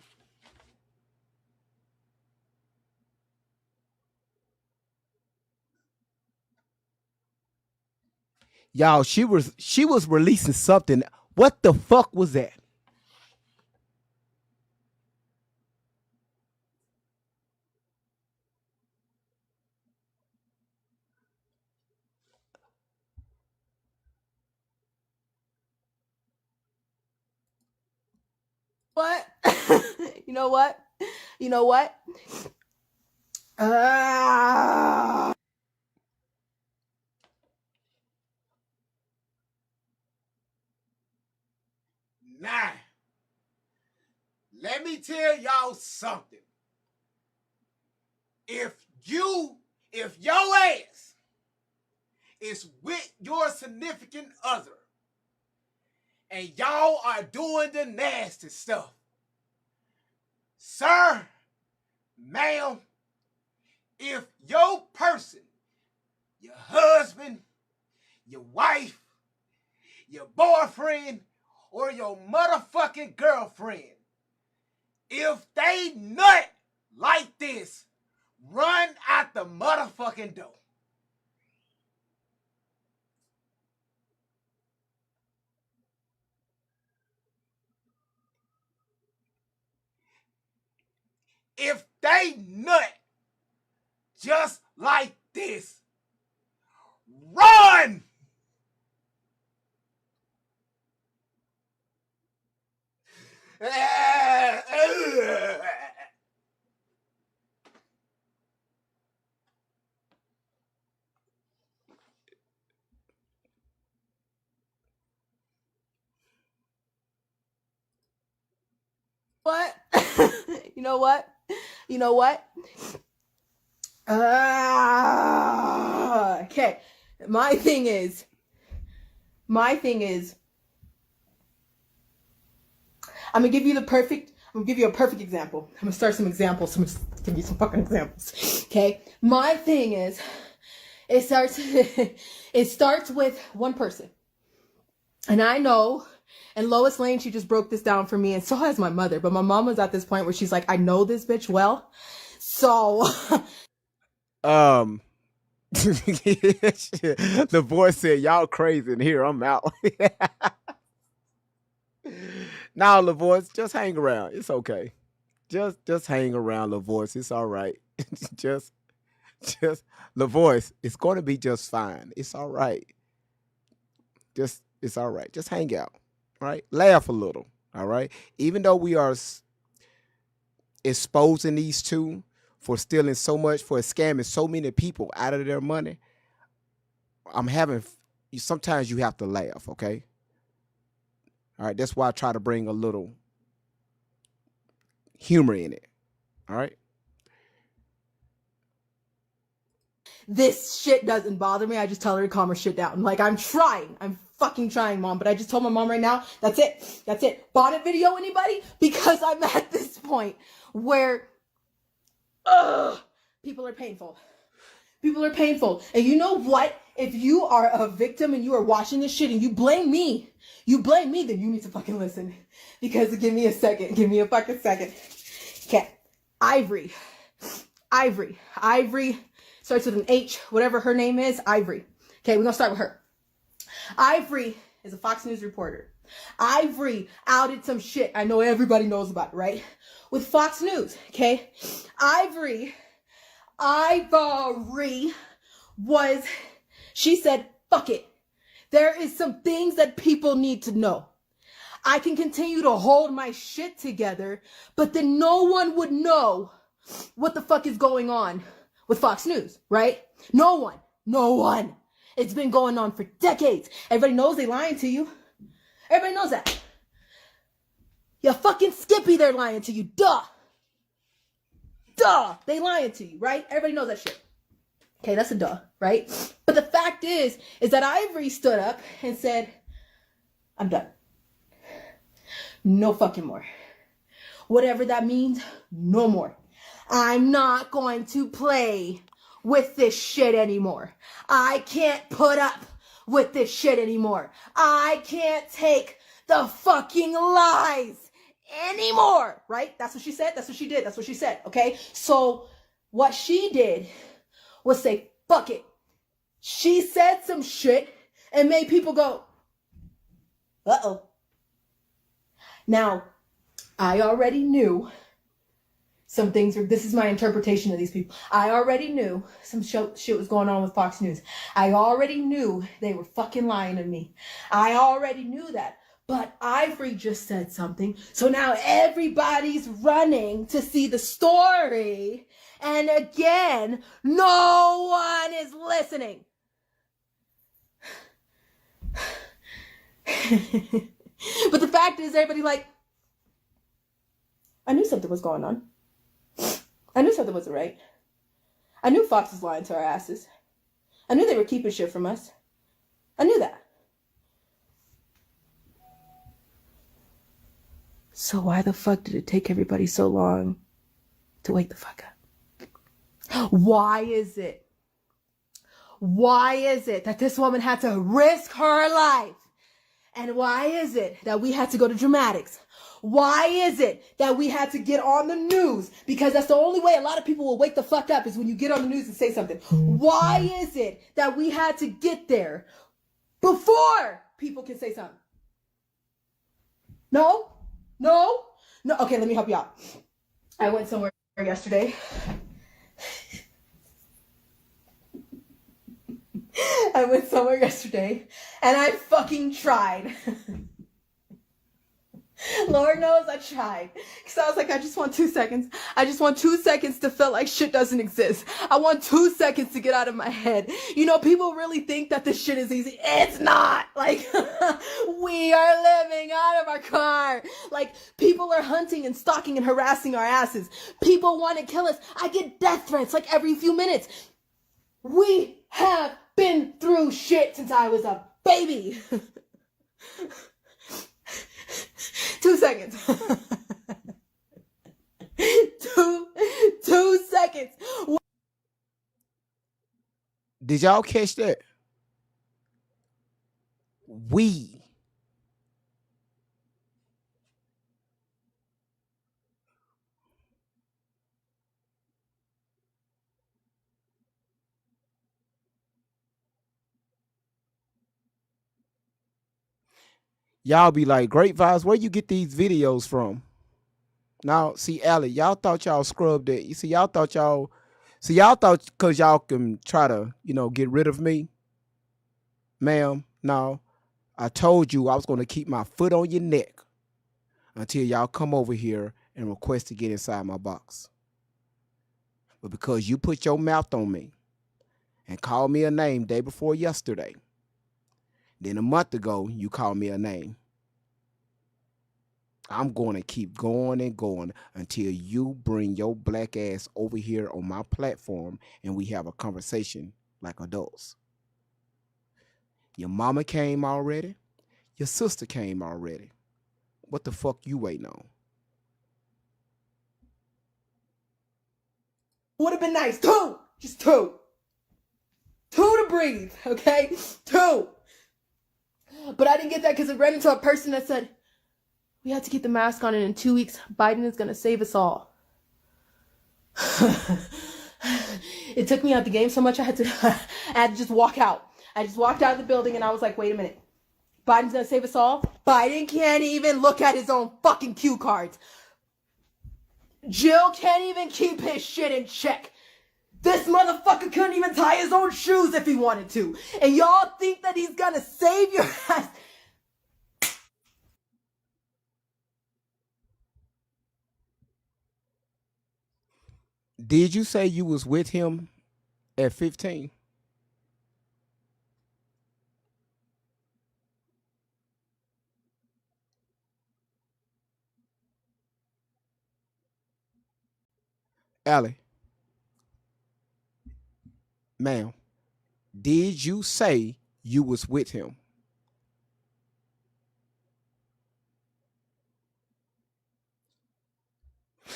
Y'all, she was releasing something. What the fuck was that? What? You know what? You know what? Now, let me tell y'all something. If your ass is with your significant other and y'all are doing the nasty stuff, sir, ma'am, if your person, your husband, your wife, your boyfriend, or your motherfucking girlfriend, if they nut like this, run out the motherfucking door. If they nut just like this, run! What? You know what? You know what? Okay. My thing is, I'm gonna give you a perfect example. I'm gonna start some examples. I'm gonna give you some fucking examples. Okay. My thing is, it starts with one person. And I know, and Lois Lane, she just broke this down for me, and so has my mother. But my mom was at this point where she's like, I know this bitch well. So the voice said, y'all crazy in here, I'm out. Now, LaVoice, just hang around. It's okay. Just hang around, LaVoice. It's all right. just LaVoice, it's going to be just fine. It's all right. It's all right. Just hang out. Right? Laugh a little. All right? Even though we are exposing these two for stealing so much, for scamming so many people out of their money, sometimes you have to laugh, okay? All right, that's why I try to bring a little humor in it. All right? This shit doesn't bother me. I just tell her to calm her shit down. Like, I'm fucking trying, Mom. But I just told my mom right now, that's it. Bonnet video, anybody? Because I'm at this point where people are painful. People are painful. And you know what? If you are a victim and you are watching this shit and you blame me, then you need to fucking listen. Because give me a second. Give me a fucking second. Okay. Ivory. Starts with an H, whatever her name is, Ivory. Okay, we're gonna start with her. Ivory is a Fox News reporter. Ivory outed some shit. I know everybody knows about it, right? With Fox News, okay? Ivory she said, fuck it. There is some things that people need to know. I can continue to hold my shit together, but then no one would know what the fuck is going on with Fox News, right? No one. It's been going on for decades. Everybody knows they lying to you. Everybody knows that. Yeah, fucking Skippy, they're lying to you. Duh. They lying to you, right? Everybody knows that shit. Okay, that's a duh, right? But the fact is that Ivory stood up and said, I'm done. No fucking more. Whatever that means, no more. I'm not going to play with this shit anymore. I can't put up with this shit anymore. I can't take the fucking lies anymore, right? That's what she said. That's what she did. That's what she said, okay? So what she did was say, fuck it. She said some shit and made people go, uh-oh. Now, I already knew some things this is my interpretation of these people. I already knew some shit was going on with Fox News. I already knew they were fucking lying to me. I already knew that. But Ivory just said something, so now everybody's running to see the story. And again, no one is listening. But the fact is, everybody like, I knew something was going on. I knew something wasn't right. I knew Fox was lying to our asses. I knew they were keeping shit from us. I knew that. So why the fuck did it take everybody so long to wake the fuck up? Why is it? Why is it that this woman had to risk her life? And why is it that we had to go to dramatics? Why is it that we had to get on the news? Because that's the only way a lot of people will wake the fuck up is when you get on the news and say something. Why is it that we had to get there before people can say something? No? No? No? Okay, let me help you out. I went somewhere yesterday. And I fucking tried. Lord knows I tried. Because I was like, I just want 2 seconds. I just want 2 seconds to feel like shit doesn't exist. I want 2 seconds to get out of my head. You know, people really think that this shit is easy. It's not. Like, we are living out of our car. Like, people are hunting and stalking and harassing our asses. People want to kill us. I get death threats like every few minutes. We have been through shit since I was a baby. 2 seconds. 2 seconds. Did y'all catch that? We. Y'all be like, Great Vibes, where you get these videos from? Now, see, Allie, y'all thought y'all scrubbed it. You see, y'all thought because y'all can try to, get rid of me. Ma'am, no. I told you I was going to keep my foot on your neck until y'all come over here and request to get inside my box. But because you put your mouth on me and called me a name day before yesterday, then a month ago, you called me a name. I'm going to keep going and going until you bring your black ass over here on my platform and we have a conversation like adults. Your mama came already. Your sister came already. What the fuck you waiting on? Would have been nice. 2. Just 2. 2 to breathe, okay? 2. But I didn't get that because it ran into a person that said, we have to get the mask on and in 2 weeks, Biden is going to save us all. It took me out the game so much I had to just walk out. I just walked out of the building and I was like, wait a minute. Biden's going to save us all? Biden can't even look at his own fucking cue cards. Jill can't even keep his shit in check. This motherfucker couldn't even tie his own shoes if he wanted to. And y'all think that he's gonna save your ass? Did you say you was with him at 15? Allie. Ma'am, did you say you was with him?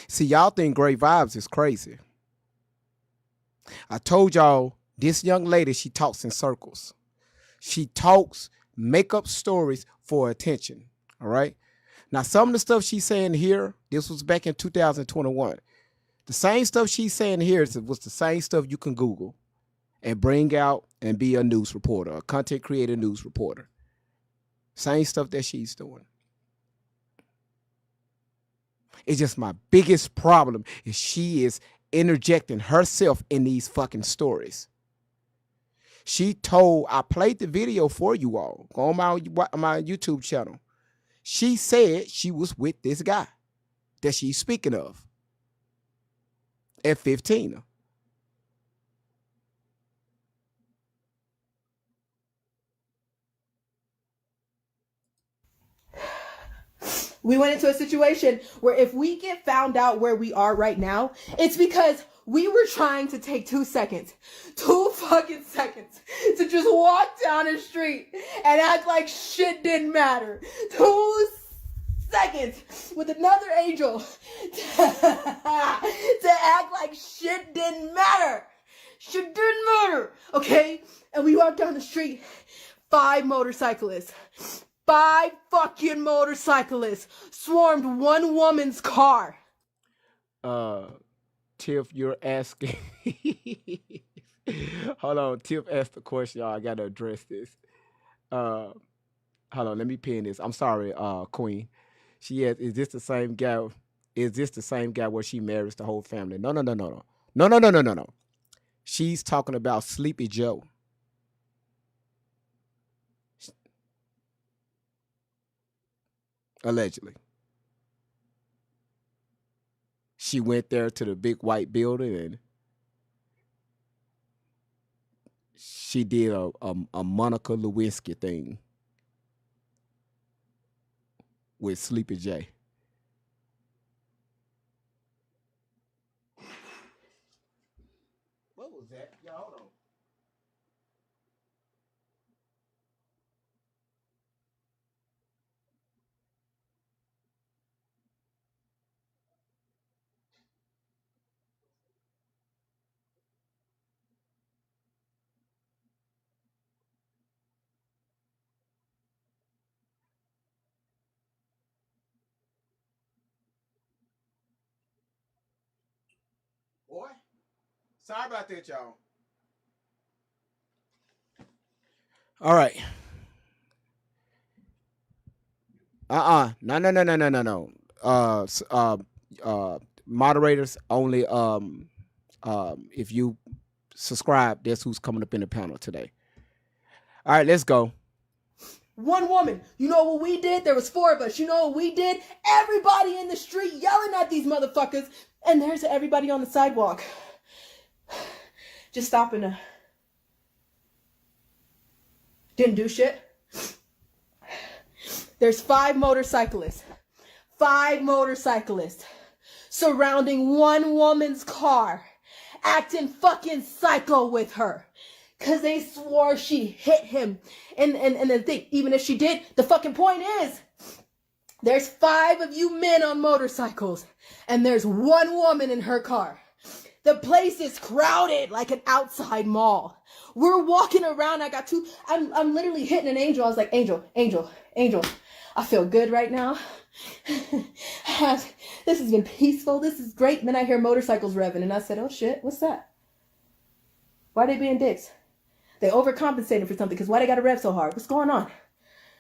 See, y'all think Great Vibes is crazy. I told y'all this young lady, she talks in circles. She talks, make up stories for attention. All right. Now, some of the stuff she's saying here, this was back in 2021. The same stuff she's saying here was the same stuff you can Google and bring out and be a news reporter, a content creator news reporter. Same stuff that she's doing. It's just my biggest problem is she is interjecting herself in these fucking stories. I played the video for you all. Go on my YouTube channel. She said she was with this guy that she's speaking of at 15. We went into a situation where if we get found out where we are right now, it's because we were trying to take 2 seconds, 2 fucking seconds to just walk down the street and act like shit didn't matter. 2 seconds with another angel to act like shit didn't matter. Shit didn't matter, okay? And we walked down the street, 5 motorcyclists. 5 fucking motorcyclists swarmed one woman's car. Tiff, you're asking. Hold on, Tiff asked the question. Y'all, I gotta address this. Uh, Hold on, let me pin this. I'm sorry, Queen. She asked, "Is this the same guy? Is this the same guy where she marries the whole family?" No, no, no, no, no, no, no, no, no, no, no. She's talking about Sleepy Joe. Allegedly, she went there to the big white building and she did a Monica Lewinsky thing with Sleepy J. What was that? Yeah, hold on. Boy, sorry about that, y'all. All right. No, no, no, no, no, no, no. Moderators only. If you subscribe, that's who's coming up in the panel today. All right, let's go. One woman. You know what we did? There was 4 of us. You know what we did? Everybody in the street yelling at these motherfuckers. And there's everybody on the sidewalk. Just stopping to... Didn't do shit. There's 5 motorcyclists. 5 motorcyclists surrounding one woman's car, acting fucking psycho with her. Cause they swore she hit him. And the thing, even if she did, the fucking point is, there's 5 of you men on motorcycles, and there's one woman in her car. The place is crowded like an outside mall. We're walking around. I got 2. I'm literally hitting an angel. I was like, Angel, Angel, Angel. I feel good right now. This has been peaceful. This is great. And then I hear motorcycles revving, and I said, oh shit, what's that? Why are they being dicks? They overcompensating for something, because why they gotta rev so hard? What's going on?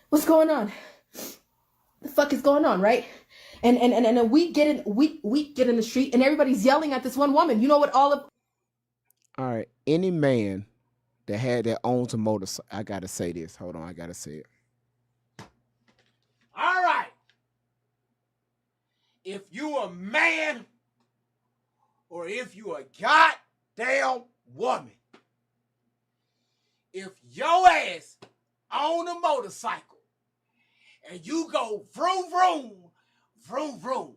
What's going on? The fuck is going on, right? And we get in the street and everybody's yelling at this one woman. You know what all right. Any man that owns a motorcycle, I gotta say this. Hold on, I gotta say it. All right. If you a man or if you a goddamn woman, if your ass on a motorcycle and you go vroom vroom, vroom vroom,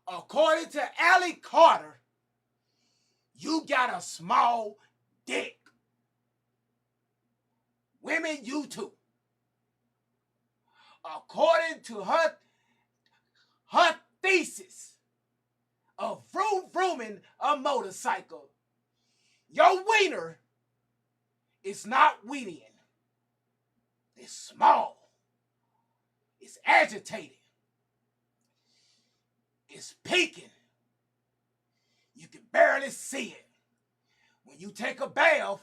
according to Allie Carter, you got a small dick. Women, you too. According to her thesis of vroom vrooming a motorcycle, your wiener is not weening. It's small. It's agitated. It's peaking. You can barely see it. When you take a bath,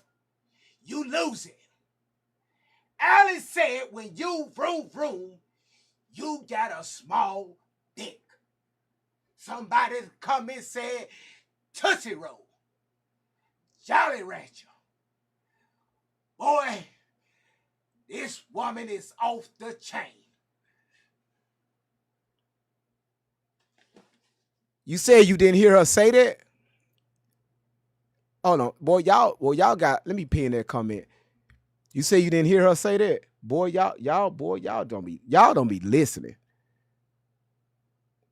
you lose it. Alice said when you vroom vroom, you got a small dick. Somebody come and said Tootsie Roll, Jolly Rancher. Boy, this woman is off the chain. You said you didn't hear her say that? Oh no, boy, y'all got. Let me pin that comment. You say you didn't hear her say that, boy. Y'all don't be listening.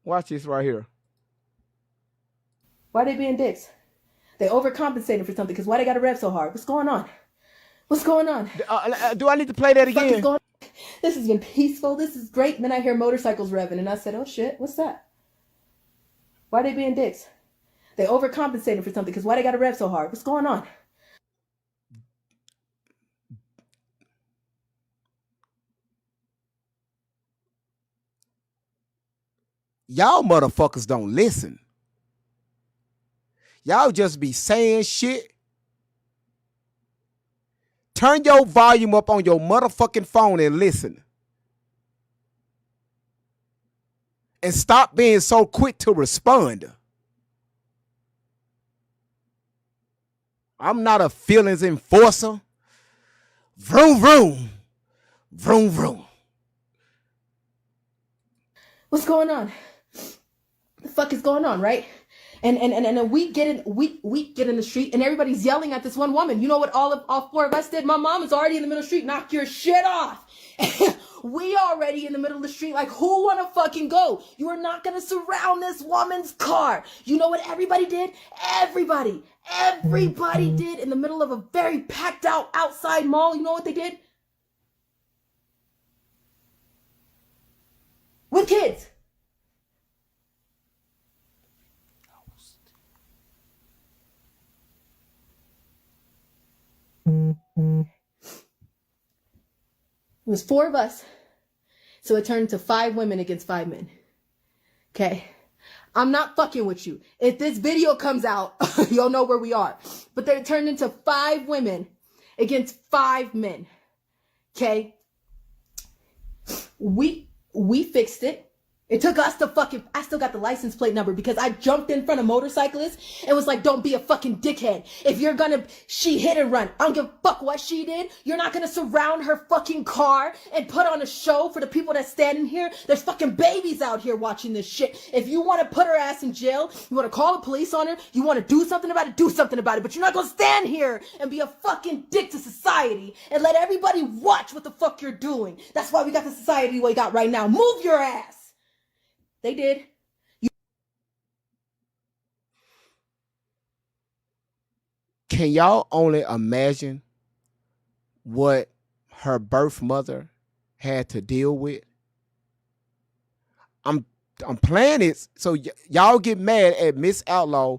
Watch this right here. Why they being dicks? They overcompensating for something. Because why they got to rev so hard? What's going on? What's going on? Do I need to play that What the fuck is again? going on? This has been peaceful. This is great. And then I hear motorcycles revving, and I said, "Oh shit, what's that? Why they being dicks? They overcompensating for something. Because why they got to rev so hard? What's going on?" Y'all motherfuckers don't listen. Y'all just be saying shit. Turn your volume up on your motherfucking phone and listen. And stop being so quick to respond. I'm not a feelings enforcer. Vroom, vroom. Vroom, vroom. What's going on? The fuck is going on, right? And we get in the street and everybody's yelling at this one woman. You know what all four of us did? My mom is already in the middle of the street. Knock your shit off. We already in the middle of the street. Like, who wanna fucking go? You are not gonna surround this woman's car. You know what everybody did? Everybody did in the middle of a very packed out outside mall. You know what they did? With kids. It was four of us. So it turned to 5 women against 5 men. Okay. I'm not fucking with you. If this video comes out, you'll know where we are. But they turned into 5 women against 5 men. Okay. We fixed it. It took us to I still got the license plate number because I jumped in front of motorcyclists and was like, don't be a fucking dickhead. If you're she hit and run. I don't give a fuck what she did. You're not gonna surround her fucking car and put on a show for the people that stand in here. There's fucking babies out here watching this shit. If you want to put her ass in jail, you want to call the police on her, you want to do something about it, do something about it. But you're not gonna stand here and be a fucking dick to society and let everybody watch what the fuck you're doing. That's why we got the society we got right now. Move your ass. They did. Can y'all only imagine what her birth mother had to deal with? I'm playing it so y'all get mad at Miss Outlaw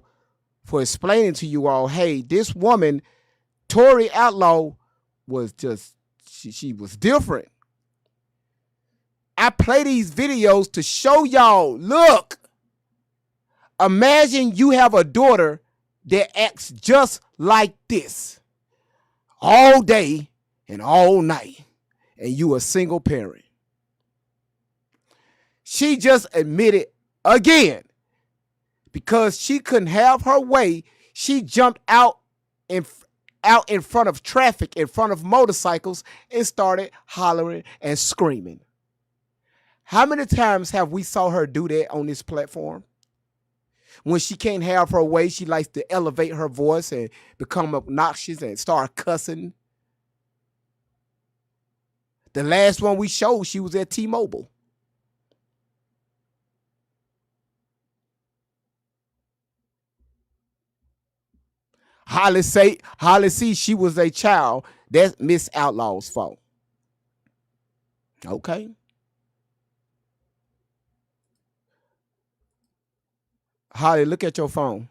for explaining to you all, hey, this woman, Tori Outlaw, was just, she was different. I play these videos to show y'all, look, imagine you have a daughter that acts just like this all day and all night, and you a single parent. She just admitted again, because she couldn't have her way, she jumped out in front of traffic, in front of motorcycles, and started hollering and screaming. How many times have we saw her do that on this platform? When she can't have her way, she likes to elevate her voice and become obnoxious and start cussing. The last one we showed, she was at T-Mobile. Holly see she was a child. That's Miss Outlaw's fault. Okay. Holly, look at your phone.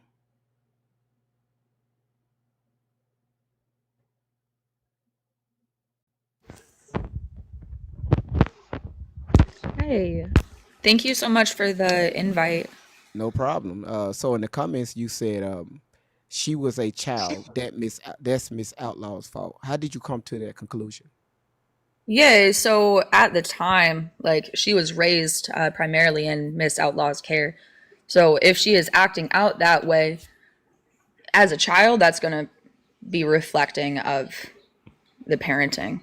Hey, thank you so much for the invite. No problem. So in the comments you said she was a child. That's Miss Outlaw's fault. How did you come to that conclusion? Yeah, so at the time, like she was raised primarily in Miss Outlaw's care. So if she is acting out that way as a child, that's going to be reflecting of the parenting.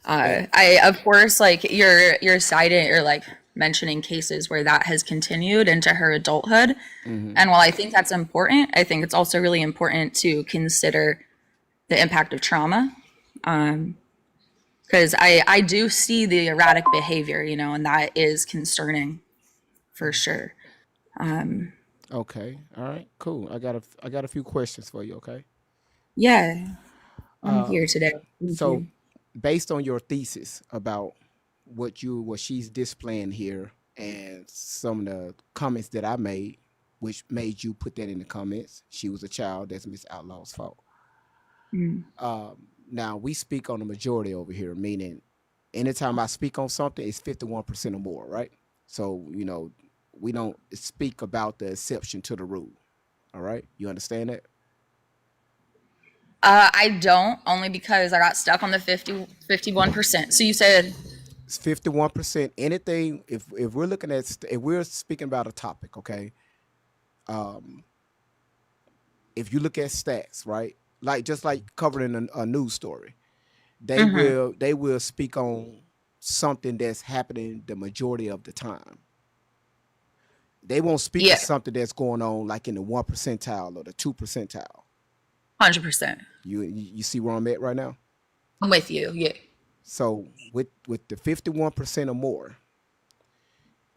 I of course, like you're citing or like mentioning cases where that has continued into her adulthood. Mm-hmm. And while I think that's important, I think it's also really important to consider the impact of trauma. Because I do see the erratic behavior, and that is concerning for sure. Okay. All right. Cool. I got a few questions for you. Okay. Yeah, I'm Uh, here today. Thank so you. based on your thesis about what she's displaying here and some of the comments that I made, which made you put that in the comments, she was a child. That's Miss Outlaw's fault. Mm. Now we speak on the majority over here, meaning anytime I speak on something, it's 51% or more, right? So we don't speak about the exception to the rule. All right, you understand that? I don't, only because I got stuck on the 51%. So you said, It's 51%. Anything if we're looking at if we're speaking about a topic, okay? If you look at stats, right? Like just like covering a news story, mm-hmm, they will speak on something that's happening the majority of the time. They won't speak of yeah, something that's going on like in the 1 percentile or the 2 percentile. 100%. You see where I'm at right now? I'm with you. Yeah. So with the 51% or more,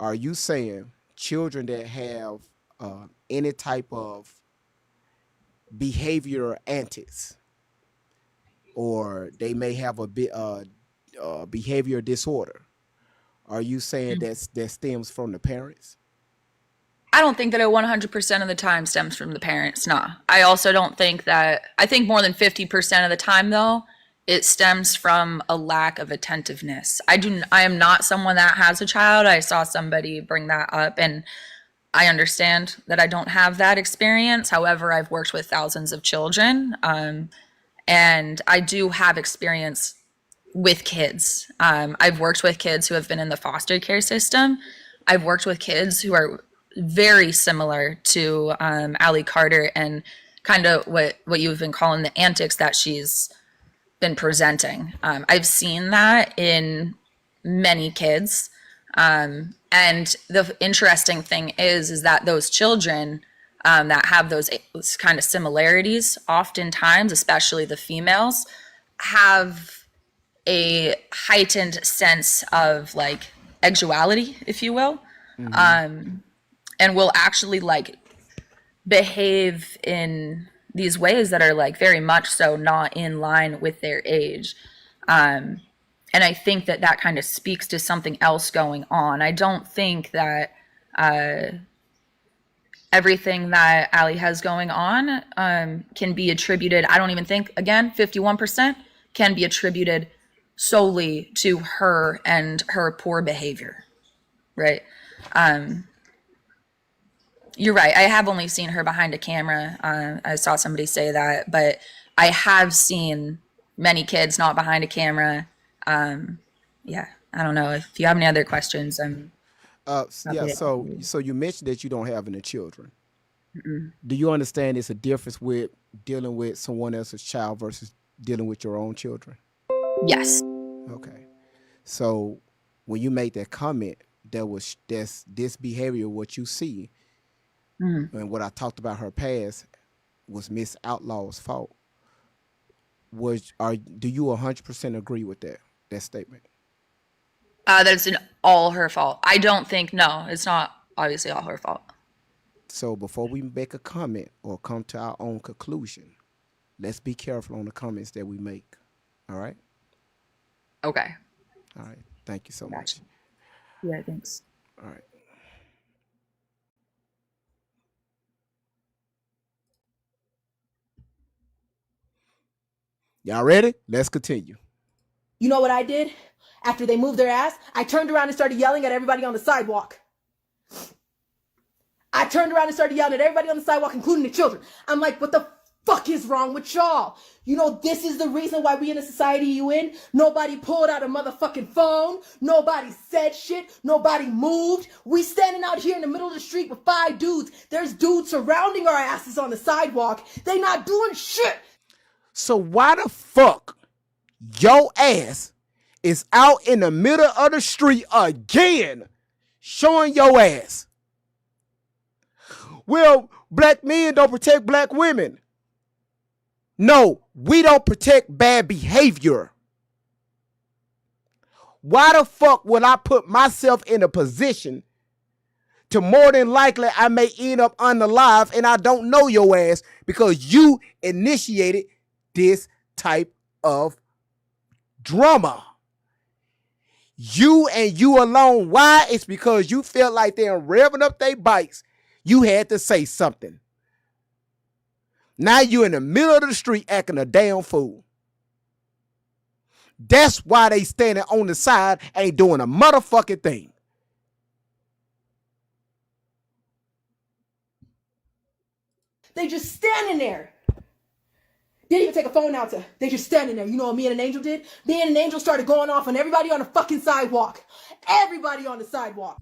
are you saying children that have any type of behavior antics, or they may have a bit behavior disorder? Are you saying that stems from the parents? I don't think that it 100% of the time stems from the parents. Nah. I also don't think that, I think more than 50% of the time, though, it stems from a lack of attentiveness. I am not someone that has a child. I saw somebody bring that up, and I understand that I don't have that experience. However, I've worked with thousands of children, and I do have experience with kids. I've worked with kids who have been in the foster care system. I've worked with kids who are very similar to Allie Carter and kind of what you've been calling the antics that she's been presenting. I've seen that in many kids. And the interesting thing is that those children that have those kind of similarities, oftentimes, especially the females, have a heightened sense of like sexuality, if you will, Mm-hmm. and will actually like behave in these ways that are like very much so not in line with their age. And I think that that kind of speaks to something else going on. I don't think that everything that Allie has going on can be attributed. I don't even think, again, 51% can be attributed solely to her and her poor behavior, right? You're right. I have only seen her behind a camera. I saw somebody say that, but I have seen many kids not behind a camera. Yeah, I don't know. If you have any other questions, I'm Yeah. happy to So answer. you mentioned that you don't have any children. Do you understand it's a difference with dealing with someone else's child versus dealing with your own children? Yes. Okay. So when you made that comment, that's this behavior, what you see, and what I talked about her past was Miss Outlaw's fault. Do you 100% agree with that statement? That it's all her fault. I don't think, no, it's not obviously all her fault. So before we make a comment or come to our own conclusion, let's be careful on the comments that we make. All right? Okay. All right. Thank you so much. Gotcha. Yeah, thanks. All right. Y'all ready? Let's continue. You know what I did? After they moved their ass, I turned around and started yelling at everybody on the sidewalk. I turned around and started yelling at everybody on the sidewalk, including the children. I'm like, what the fuck is wrong with y'all? You know, this is the reason why we in the society you in. Nobody pulled out a motherfucking phone. Nobody said shit. Nobody moved. We standing out here in the middle of the street with 5 dudes. There's dudes surrounding our asses on the sidewalk. They not doing shit. So why the fuck your ass is out in the middle of the street again showing your ass. Well, black men don't protect black women. No, we don't protect bad behavior. Why the fuck would I put myself in a position to more than likely I may end up unalive and I don't know your ass because you initiated this type of drama? You and you alone. Why? It's because you felt like they're revving up their bikes. You had to say something. Now you in the middle of the street acting a damn fool. That's why they standing on the side, ain't doing a motherfucking thing. They just standing there. Didn't even take a phone out to. They just standing there. You know what me and an angel did? Me and an angel started going off on everybody on the fucking sidewalk. Everybody on the sidewalk.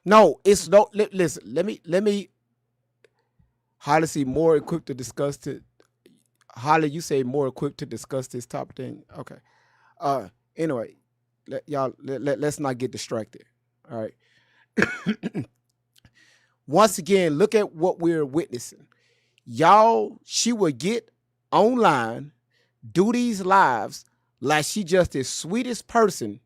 No, it's no. Listen, let me. Holly, see more equipped to discuss it. Holly, you say more equipped to discuss this topic thing. Okay. Anyway, let's not get distracted. All right. Once again, look at what we're witnessing. Y'all, she would get online, do these lives like she just the sweetest person.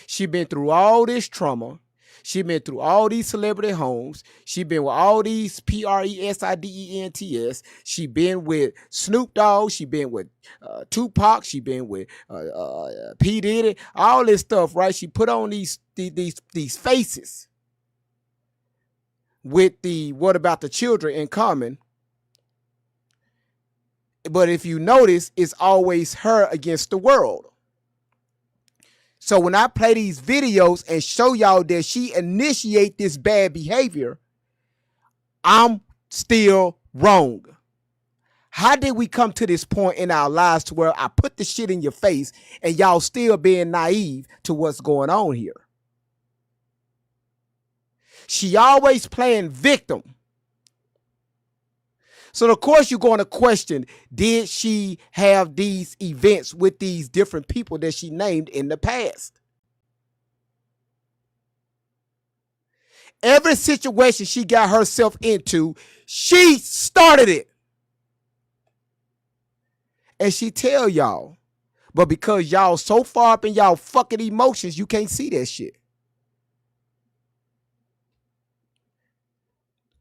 She been through all this trauma. She been through all these celebrity homes. She been with all these presidents. She been with Snoop Dogg. She been with Tupac. She been with P. Diddy. All this stuff, right? She put on these faces with the what about the children in common. But if you notice, it's always her against the world. So when I play these videos and show y'all that she initiate this bad behavior, I'm still wrong. How did we come to this point in our lives to where I put the shit in your face and y'all still being naive to what's going on here? She always playing victim. So of course you're going to question, did she have these events with these different people that she named in the past? Every situation she got herself into, she started it. And she tell y'all, but because y'all so far up in y'all fucking emotions, you can't see that shit.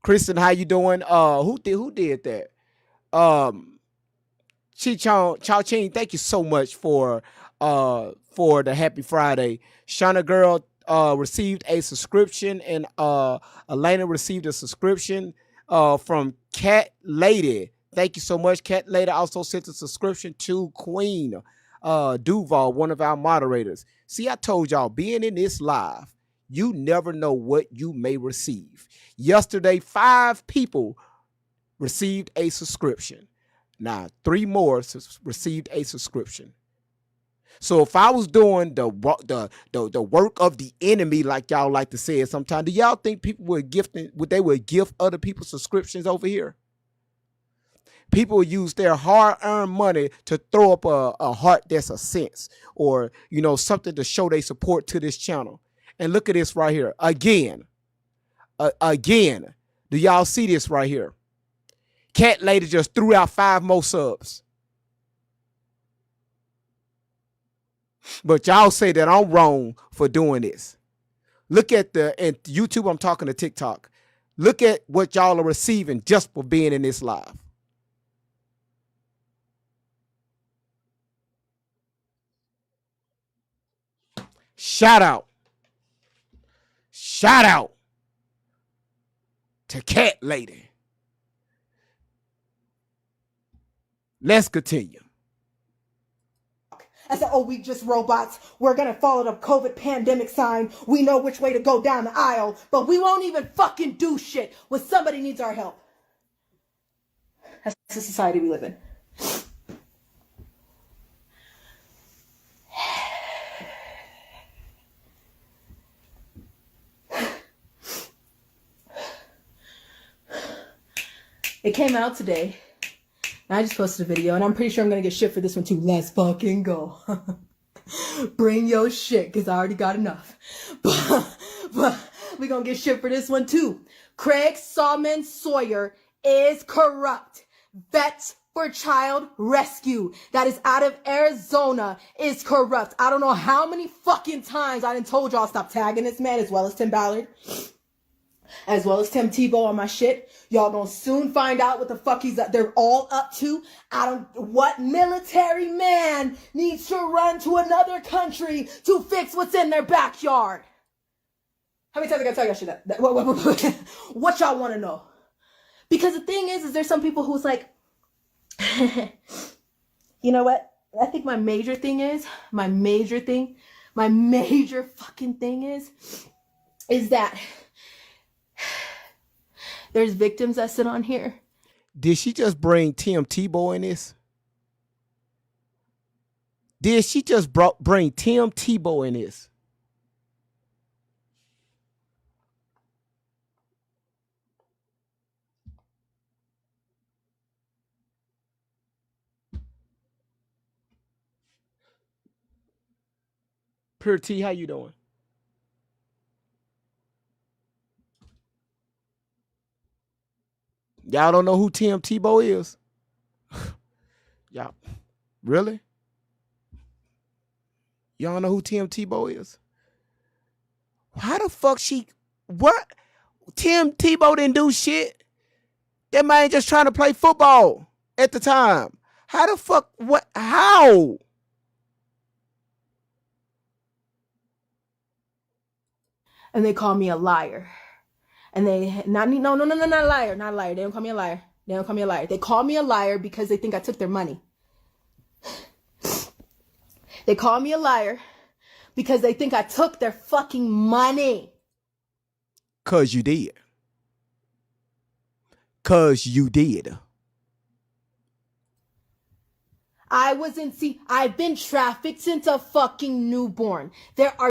Kristen, how you doing? Who did that? Chow Ching, thank you so much for the Happy Friday. Shauna Girl received a subscription, and Elena received a subscription from Cat Lady. Thank you so much. Cat Lady also sent a subscription to Queen Duval, one of our moderators. See, I told y'all, being in this live, you never know what you may receive. Yesterday, 5 people received a subscription. Now, 3 more received a subscription. So if I was doing the work of the enemy, like y'all like to say it sometimes, do y'all think people would gift other people subscriptions over here? People would use their hard-earned money to throw up a heart that's a sense, or something to show their support to this channel. And look at this right here. Again, do y'all see this right here? Cat Lady just threw out 5 more subs. But y'all say that I'm wrong for doing this. Look at and YouTube, I'm talking to TikTok. Look at what y'all are receiving just for being in this live. Shout out to Cat Lady. Let's continue. I said, oh, we just robots. We're going to follow the COVID pandemic sign. We know which way to go down the aisle, but we won't even fucking do shit when somebody needs our help. the society we live in. It came out today. I just posted a video, and I'm pretty sure I'm gonna get shit for this one too. Let's fucking go. Bring your shit, because I already got enough. But we gonna get shit for this one too. Craig Salmon Sawyer is corrupt. Vets for Child Rescue that is out of Arizona is corrupt. I don't know how many fucking times I done told y'all stop tagging this man, as well as Tim Ballard, as well as Tim Tebow on my shit. Y'all gonna soon find out what the fuck they're all up to. What military man needs to run to another country to fix what's in their backyard? How many times I gotta tell y'all shit? What y'all wanna know? Because the thing is there's some people who's like, you know what? I think my major fucking thing is that there's victims that sit on here. Did she just bring Tim Tebow in this? Did she just bring Tim Tebow in this? Pure T, how you doing? Y'all don't know who Tim Tebow is? Y'all, really? Y'all know who Tim Tebow is? How the fuck what? Tim Tebow didn't do shit. That man just trying to play football at the time. How the fuck, what, how? And they call me a liar. And not a liar, not a liar. They don't call me a liar. They call me a liar because they think I took their money. They call me a liar because they think I took their fucking money. 'Cause you did. 'Cause you did. I've been trafficked since a fucking newborn. There are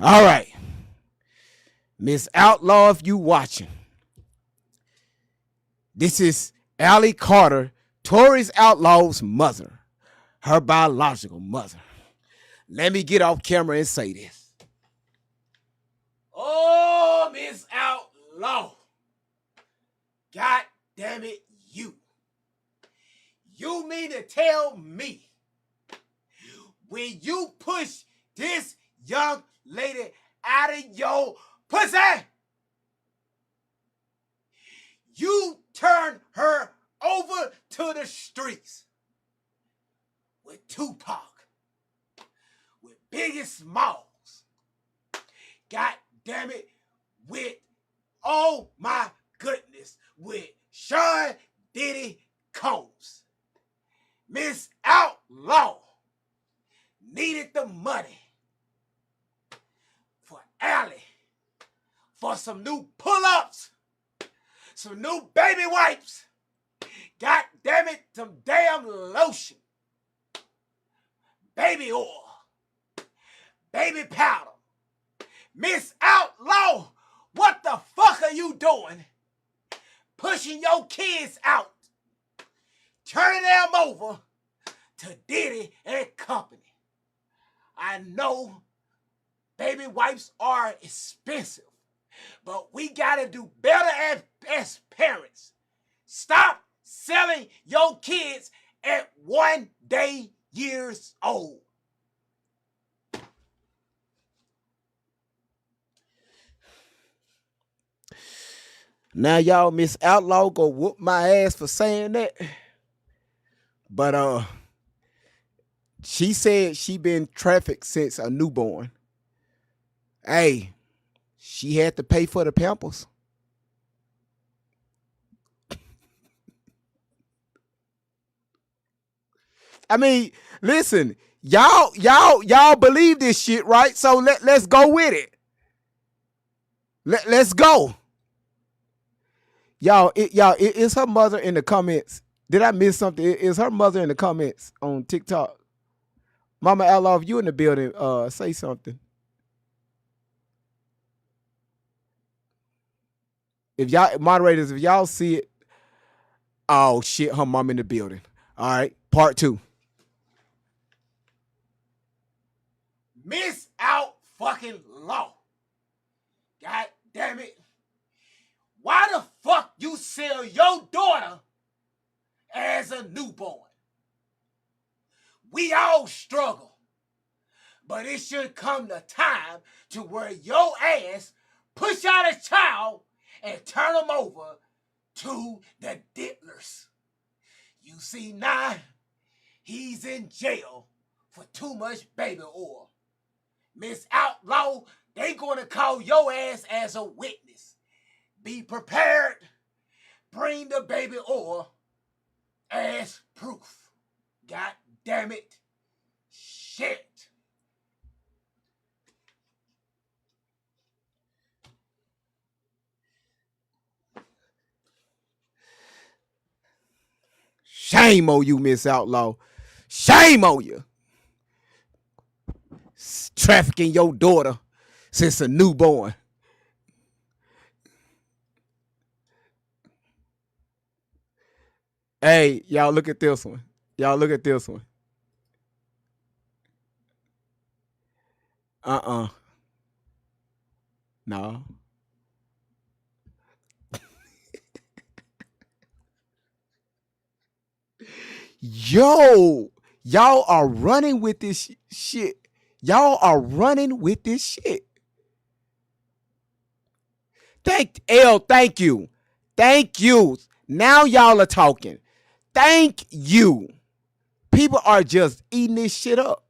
All right. Miss Outlaw, if you watching. This is Allie Carter, Tori's Outlaw's mother. Her biological mother. Let me get off camera and say this. Oh, Miss Outlaw. God damn it, you. You mean to tell me when you push this young lady out of your pussy, you turn her over to the streets with Tupac, with Biggie Smalls, God damn it, with, oh my goodness, with Sean Diddy Combs. Miss Outlaw needed the money for Allie, for some new pull-ups, some new baby wipes, god damn it, some damn lotion, baby oil, baby powder. Miss Outlaw, what the fuck are you doing? Pushing your kids out, turning them over to Diddy and company. I know baby wipes are expensive, but we gotta do better as parents. Stop selling your kids at 1 day years old. Now y'all, Miss Outlaw go whoop my ass for saying that. But she said she been trafficked since a newborn. Hey, she had to pay for the Pampers. I mean, listen, y'all believe this shit, right? So let's go with it. Let's go. Y'all, is her mother in the comments? Did I miss something? Is her mother in the comments on TikTok? Mama Outlaw, if you in the building, say something. If y'all moderators, if y'all see it, oh shit, her mom in the building. All right, part 2. Miss Out fucking Law. God damn it. Why the fuck you sell your daughter as a newborn? We all struggle. But it should come the time to where your ass push out a child and turn them over to the diddlers. You see now, he's in jail for too much baby oil. Miss Outlaw, they gonna call your ass as a witness. Be prepared. Bring the baby oil as proof. God damn it. Shit. Shame on you, Miss Outlaw. Shame on you. Trafficking your daughter since a newborn. Hey, y'all look at this one. Y'all look at this one. No. Yo, y'all are running with this shit. Y'all are running with this shit. Thank you. Thank you. Now y'all are talking. Thank you. People are just eating this shit up.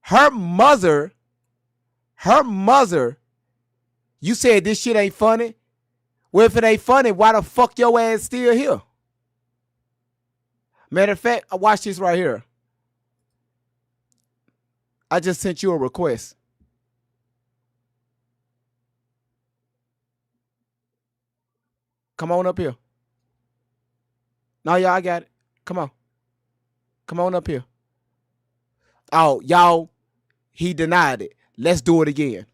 Her mother, you said this shit ain't funny? Well, if it ain't funny, why the fuck your ass still here? Matter of fact, watch this right here. I just sent you a request. Come on up here. No, y'all, I got it. Come on. Come on up here. Oh, y'all, he denied it. Let's do it again.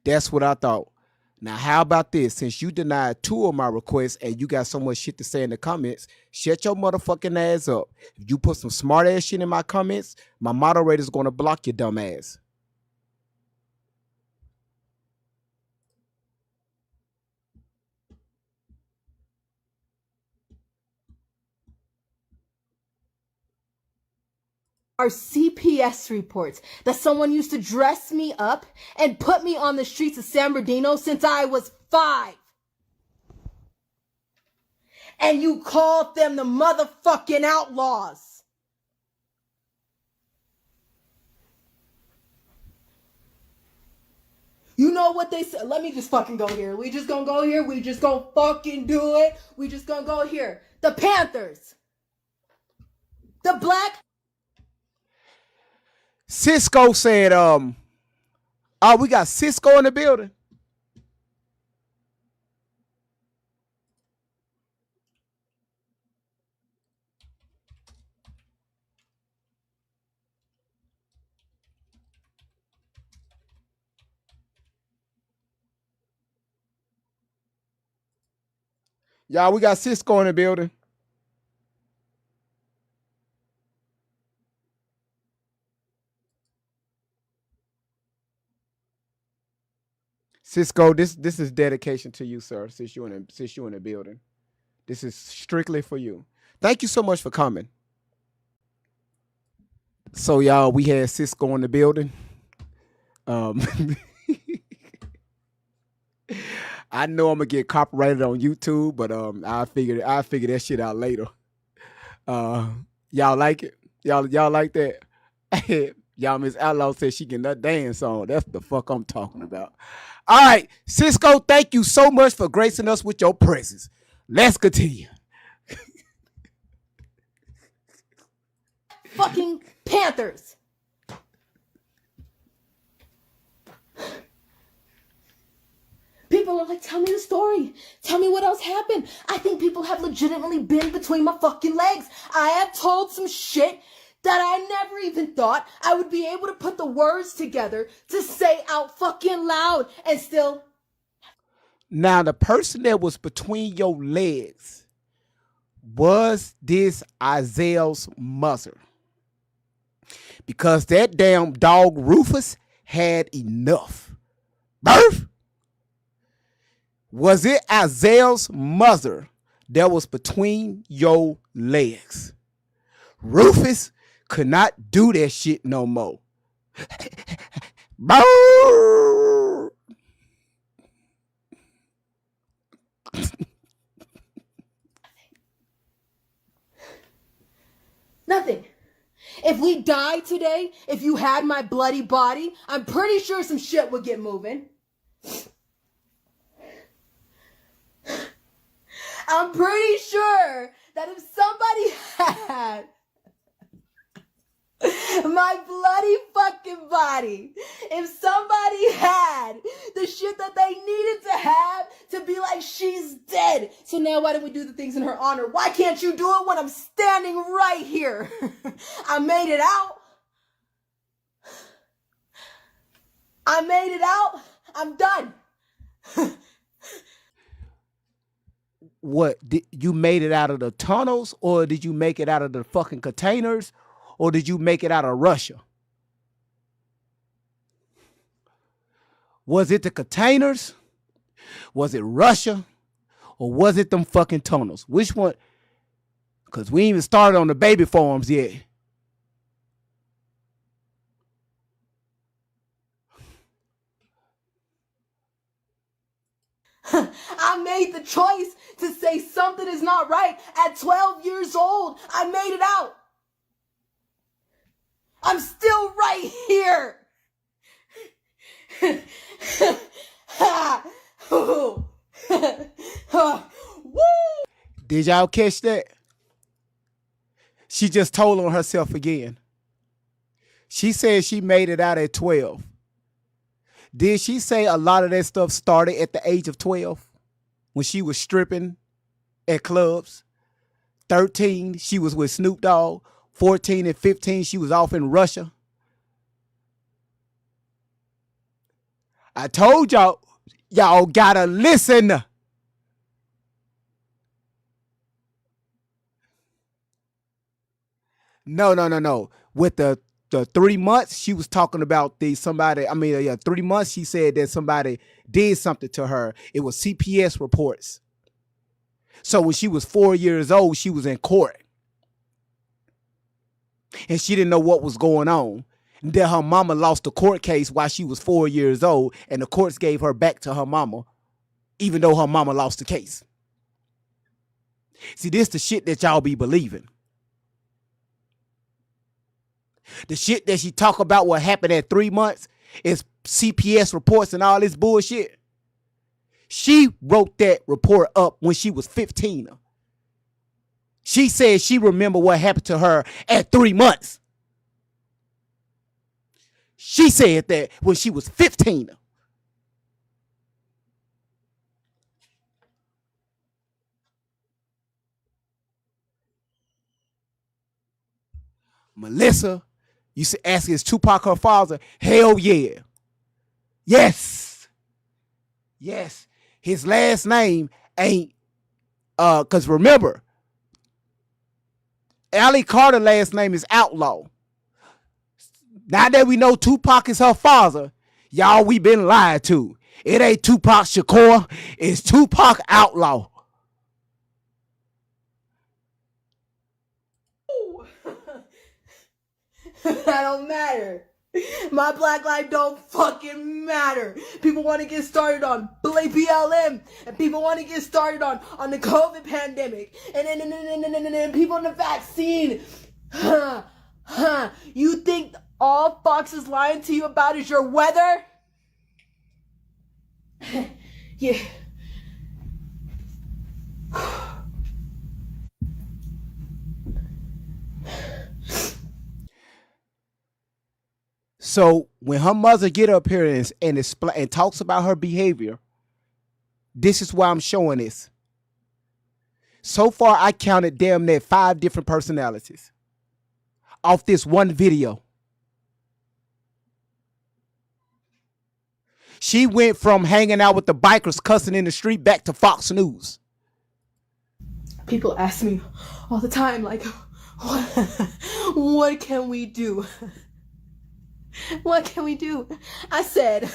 That's what I thought. Now, how about this? Since you denied 2 of my requests and you got so much shit to say in the comments, shut your motherfucking ass up. If you put some smart ass shit in my comments, my moderator's going to block your dumb ass. Are CPS reports that someone used to dress me up and put me on the streets of San Bernardino since I was 5. And you called them the motherfucking outlaws. You know what they said? Let me just fucking go here. We just gonna go here. We just gonna fucking do it. We just gonna go here. The Panthers. The Black. Cisco said, we got Cisco in the building. Y'all, we got Cisco in the building. Cisco, this is dedication to you, sir. Since you in the building, this is strictly for you. Thank you so much for coming. So y'all, we had Cisco in the building. Um, I know I'm gonna get copyrighted on YouTube, but I figure that shit out later. Y'all like it? Y'all like that? Y'all, Miss Outlaw said she can nut dance on. That's the fuck I'm talking about. All right, Cisco, thank you so much for gracing us with your presence. Let's continue. Fucking Panthers. People are like, tell me the story. Tell me what else happened. I think people have legitimately been between my fucking legs. I have told some shit that I never even thought I would be able to put the words together to say out fucking loud and still. Now, the person that was between your legs, was this Isaiah's mother? Because that damn dog Rufus had enough. Birth? Was it Isaiah's mother that was between your legs? Rufus could not do that shit no more. Birth. Nothing. If we died today, if you had my bloody body, I'm pretty sure some shit would get moving. I'm pretty sure that if somebody had my bloody fucking body, if somebody had the shit that they needed to have to be like, she's dead. So now why don't we do the things in her honor? Why can't you do it when I'm standing right here? I made it out. I made it out. I'm done. What, did you made it out of the tunnels, or did you make it out of the fucking containers, or did you make it out of Russia? Was it the containers? Was it Russia? Or was it them fucking tunnels? Which one? Because we ain't even started on the baby forms yet. I made the choice to say something is not right at 12 years old. I made it out. I'm still right here. Did y'all catch that? She just told on herself again. She said she made it out at 12. Did she say a lot of that stuff started at the age of 12? When she was stripping at clubs? 13, she was with Snoop Dogg. 14 and 15, she was off in Russia. I told y'all, y'all gotta listen. No. With the 3 months, she was talking about 3 months, she said that somebody did something to her. It was CPS reports. So when she was 4 years old, she was in court. And she didn't know what was going on. And then her mama lost the court case while she was 4 years old, and the courts gave her back to her mama, even though her mama lost the case. See, this the shit that y'all be believing. The shit that she talk about what happened at 3 months is CPS reports and all this bullshit. She wrote that report up when she was 15. She said she remember what happened to her at 3 months. She said that when she was 15. Melissa, you should ask, is Tupac her father? Hell yeah. Yes. His last name ain't, because remember, Allie Carter's last name is Outlaw. Now that we know Tupac is her father, y'all, we been lied to. It ain't Tupac Shakur, it's Tupac Outlaw. That don't matter. My black life don't fucking matter. People want to get started on BLM, and people want to get started on the COVID pandemic, and people on the vaccine. You think all Fox is lying to you about is your weather? Yeah. So when her mother get up here and explain and talks about her behavior, this is why I'm showing this. So far, I counted damn near 5 different personalities off this one video. She went from hanging out with the bikers cussing in the street back to Fox News. People ask me all the time, like, what can we do? What can we do? I said,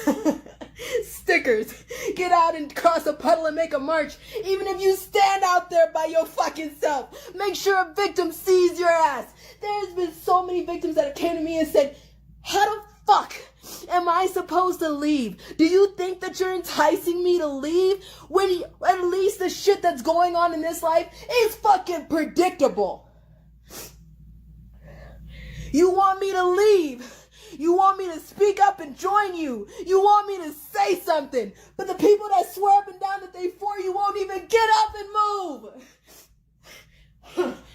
stickers. Get out and cross a puddle and make a march. Even if you stand out there by your fucking self, make sure a victim sees your ass. There's been so many victims that have came to me and said, how the fuck am I supposed to leave? Do you think that you're enticing me to leave? When at least the shit that's going on in this life is fucking predictable. You want me to leave? You want me to speak up and join you. You want me to say something. But the people that swear up and down that they for you won't even get up and move.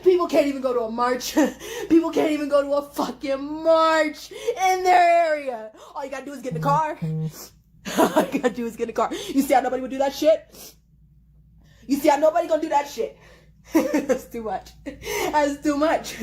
People can't even go to a march. People can't even go to a fucking march in their area. All you gotta do is get in the car. All you gotta do is get in the car. You see how nobody would do that shit? You see how nobody gonna do that shit? That's too much. That's too much.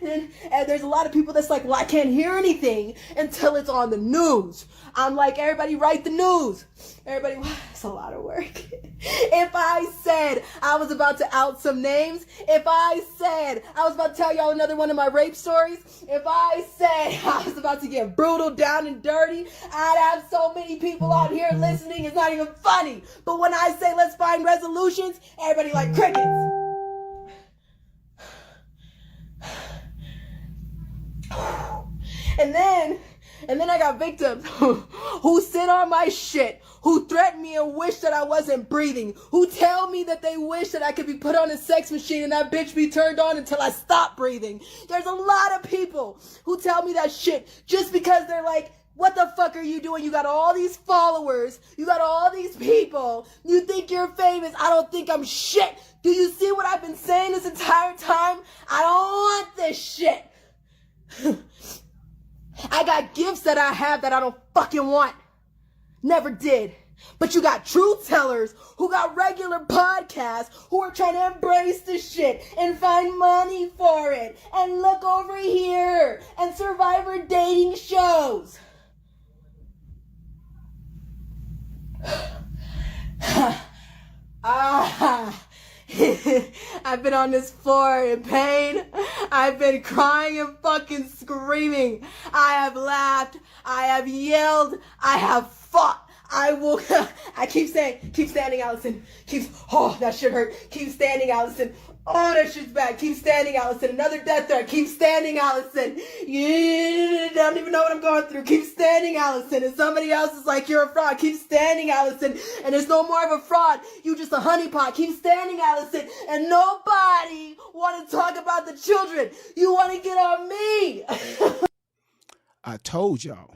And there's a lot of people that's like, well, I can't hear anything until it's on the news. I'm like, everybody write the news. Everybody, it's a lot of work. If I said I was about to out some names, if I said I was about to tell y'all another one of my rape stories, if I said I was about to get brutal, down and dirty, I'd have so many people out here listening, it's not even funny. But when I say let's find resolutions, everybody like crickets. And then I got victims who sit on my shit, who threaten me and wish that I wasn't breathing, who tell me that they wish that I could be put on a sex machine and that bitch be turned on until I stop breathing. There's a lot of people who tell me that shit just because they're like, what the fuck are you doing? You got all these followers. You got all these people. You think you're famous. I don't think I'm shit. Do you see what I've been saying this entire time? I don't want this shit. I got gifts that I have that I don't fucking want. Never did. But you got truth tellers who got regular podcasts who are trying to embrace the shit and find money for it and look over here and Survivor dating shows. I've been on this floor in pain. I've been crying and fucking screaming. I have laughed. I have yelled. I have fought. I keep saying, keep standing, Allison. Oh, that shit hurt. Keep standing, Allison. Oh, that shit's bad. Keep standing, Allison. Another death threat. Keep standing, Allison. You don't even know what I'm going through. Keep standing, Allison. And somebody else is like, you're a fraud. Keep standing, Allison. And there's no more of a fraud. You just a honeypot. Keep standing, Allison. And nobody want to talk about the children. You want to get on me. I told y'all.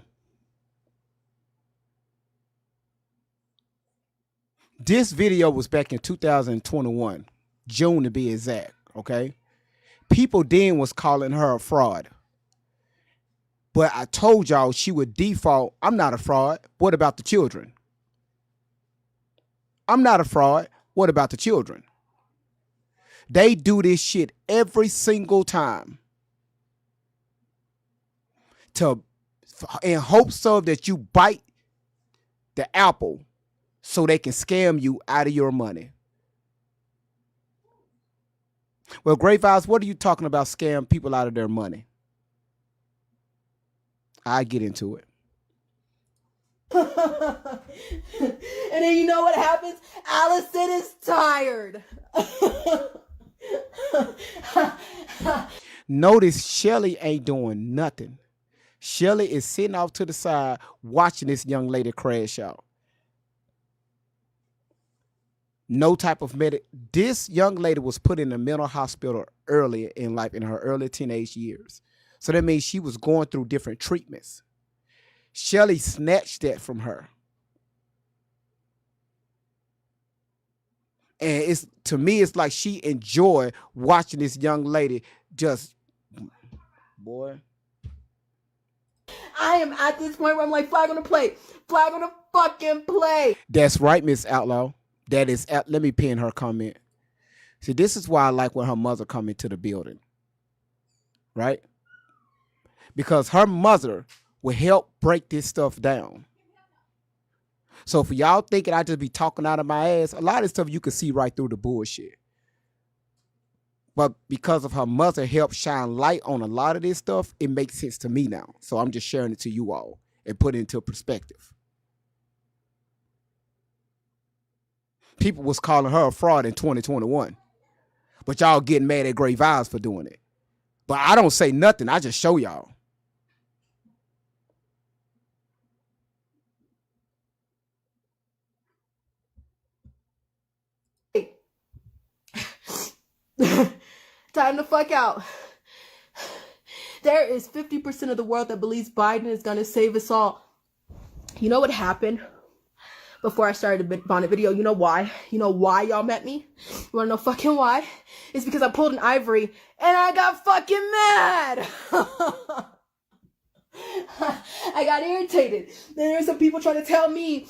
This video was back in 2021, June to be exact, okay? People then was calling her a fraud. But I told y'all she would default, I'm not a fraud. What about the children? I'm not a fraud. What about the children? They do this shit every single time in hopes of that you bite the apple so they can scam you out of your money. Well, Great Vibes, what are you talking about scam people out of their money? I get into it. And then you know what happens? Allison is tired. Notice Shelly ain't doing nothing. Shelly is sitting off to the side watching this young lady crash out. No type of This young lady was put in a mental hospital earlier in life, in her early teenage years. So that means she was going through different treatments. Shelly snatched that from her. And it's, to me, it's like she enjoyed watching this young lady just, boy. I am at this point where I'm like, flag on the play. Flag on the fucking play. That's right, Miss Outlaw. That is, let me pin her comment. See, this is why I like when her mother come into the building. Right? Because her mother will help break this stuff down. So for y'all thinking I just be talking out of my ass, a lot of stuff you can see right through the bullshit. But because of her mother helped shine light on a lot of this stuff, it makes sense to me now. So I'm just sharing it to you all and put it into perspective. People was calling her a fraud in 2021. But y'all getting mad at Great Vibes for doing it. But I don't say nothing. I just show y'all. Time to fuck out. There is 50% of the world that believes Biden is going to save us all. You know what happened before I started the Bonnet video? You know why? You know why y'all met me? You want to know fucking why? It's because I pulled an Ivory and I got fucking mad. I got irritated. Then there's some people trying to tell me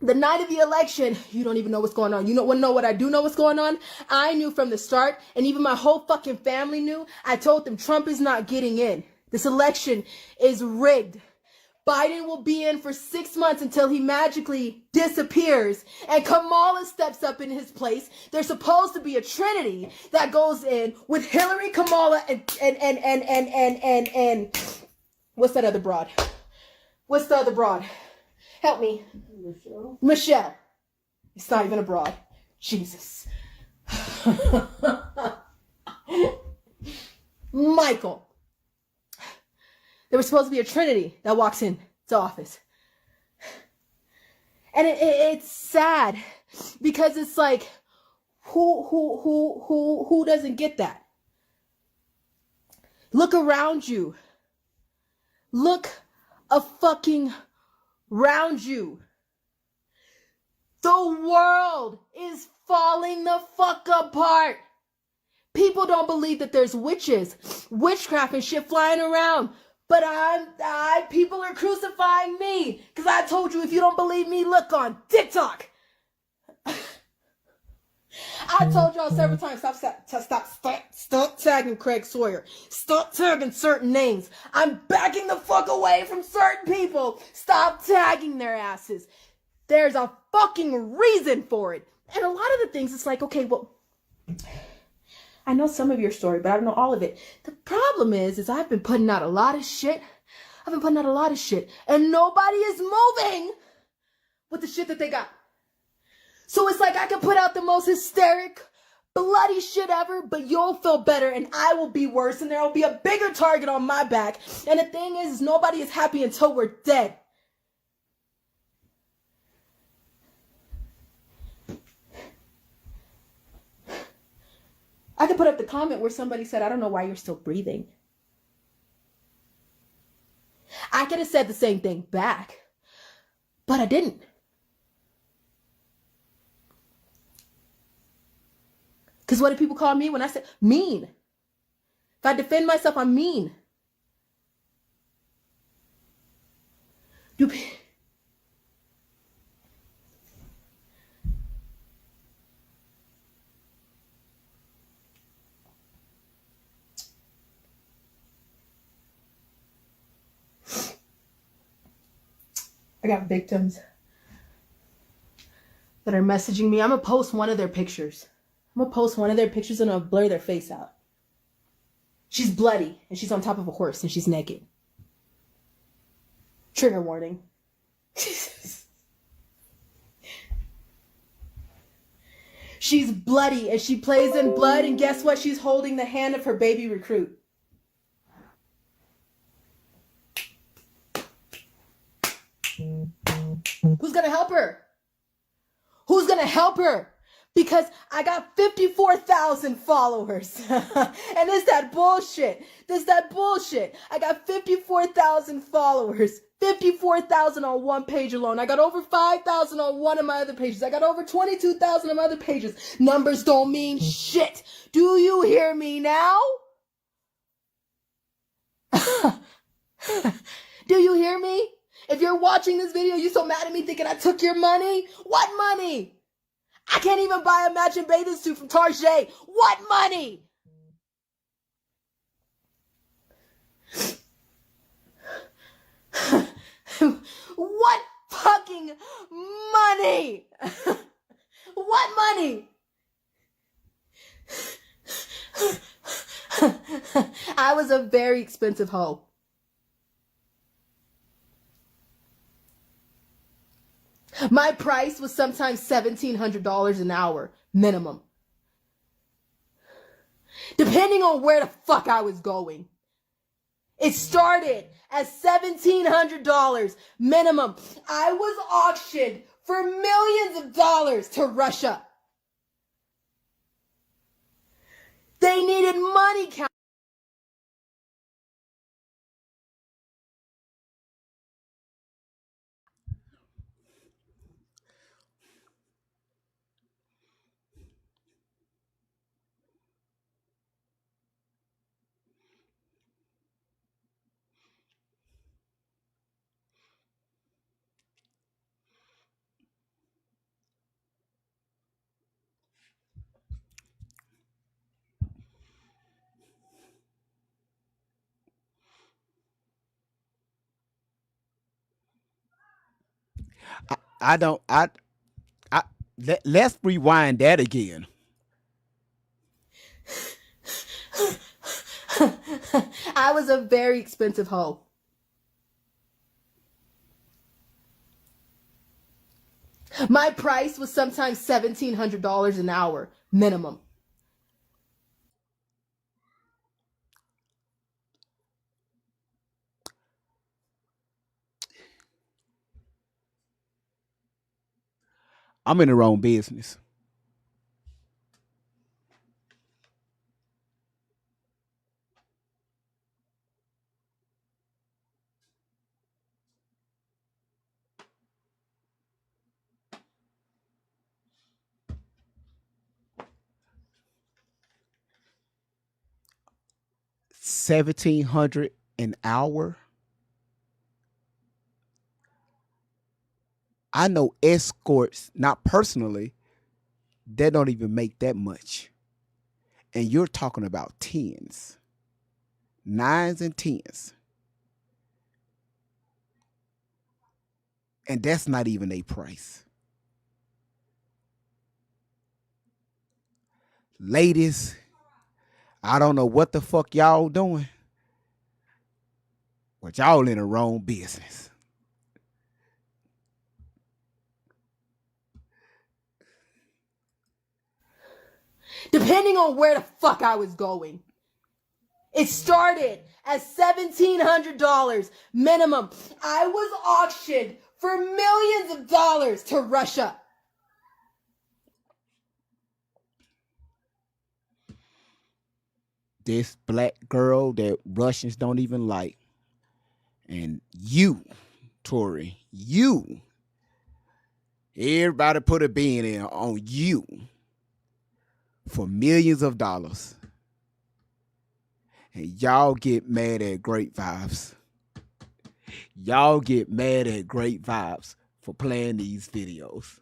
the night of the election, you don't even know what's going on. You want to know what I do know what's going on? I knew from the start, and even my whole fucking family knew. I told them Trump is not getting in. This election is rigged. Biden will be in for 6 months until he magically disappears and Kamala steps up in his place. There's supposed to be a trinity that goes in with Hillary, Kamala, and what's that other broad? What's the other broad? Help me. Michelle. It's not even a broad. Jesus. Michael. There was supposed to be a trinity that walks in to office. And it's sad because it's like, who doesn't get that? Look around you. Look a fucking around you. The world is falling the fuck apart. People don't believe that there's witches, witchcraft and shit flying around. But people are crucifying me because I told you if you don't believe me, look on TikTok. I told y'all several times, stop tagging Craig Sawyer. Stop tagging certain names. I'm backing the fuck away from certain people. Stop tagging their asses. There's a fucking reason for it. And a lot of the things, it's like, okay, well, I know some of your story, but I don't know all of it. The problem is I've been putting out a lot of shit. And nobody is moving with the shit that they got. So it's like I can put out the most hysteric, bloody shit ever, but you'll feel better and I will be worse and there will be a bigger target on my back. And the thing is nobody is happy until we're dead. I could put up the comment where somebody said, I don't know why you're still breathing. I could have said the same thing back, but I didn't. Because what do people call me when I say mean? If I defend myself, I'm mean. I got victims that are messaging me. I'm going to post one of their pictures. And I'll blur their face out. She's bloody and she's on top of a horse and she's naked. Trigger warning. She's bloody and she plays in blood, and guess what? She's holding the hand of her baby recruit. Who's gonna help her? Who's gonna help her? Because I got 54,000 followers. And it's that bullshit. This that bullshit. I got 54,000 followers. 54,000 on one page alone. I got over 5,000 on one of my other pages. I got over 22,000 on other pages. Numbers don't mean shit. Do you hear me now? Do you hear me? If you're watching this video, you so mad at me thinking I took your money? What money? I can't even buy a matching bathing suit from Target. What money? What fucking money? What money? I was a very expensive hoe. My price was sometimes $1,700 an hour, minimum. Depending on where the fuck I was going. It started at $1,700 minimum. I was auctioned for millions of dollars to Russia. They needed money count. I don't. Let's rewind that again. I was a very expensive hoe. My price was sometimes $1,700 an hour, minimum. I'm in the wrong business. $1,700 an hour. I know escorts, not personally, they don't even make that much. And you're talking about tens, nines and tens. And that's not even a price. Ladies, I don't know what the fuck y'all doing, but y'all in the wrong business. Depending on where the fuck I was going. It started at $1,700 minimum. I was auctioned for millions of dollars to Russia. This black girl that Russians don't even like. And you, Tori, you, everybody put a bean in on you for millions of dollars. And y'all get mad at Great Vibes. Y'all get mad at Great Vibes for playing these videos.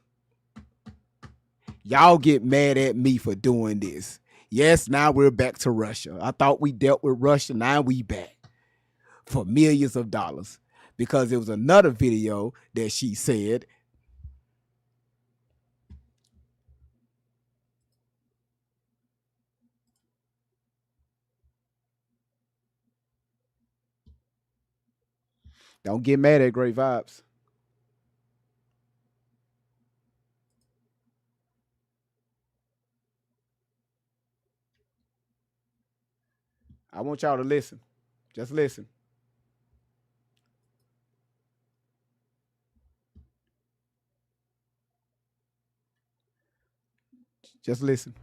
Y'all get mad at me for doing this. Yes, now we're back to Russia. I thought we dealt with Russia. Now we back for millions of dollars. Because it was another video that she said, don't get mad at Great Vibes. I want y'all to listen. Just listen. Just listen.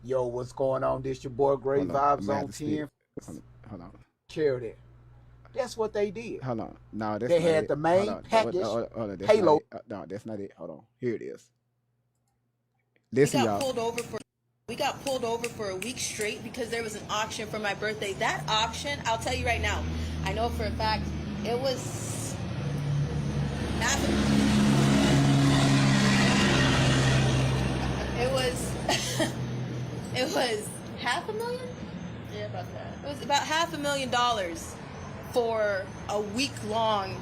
Yo, what's going on? This your boy Great Vibes on 10. Hold on. Carry that. That's what they did. Hold on. No, that's they not had it. the main package. Hold on. Halo. No, that's not it. Hold on. Here it is. Listen, y'all. We got pulled over for a week straight because there was an auction for my birthday. That auction, I'll tell you right now, I know for a fact, it was it was $500,000? Yeah, about that. It was about $500,000 for a week-long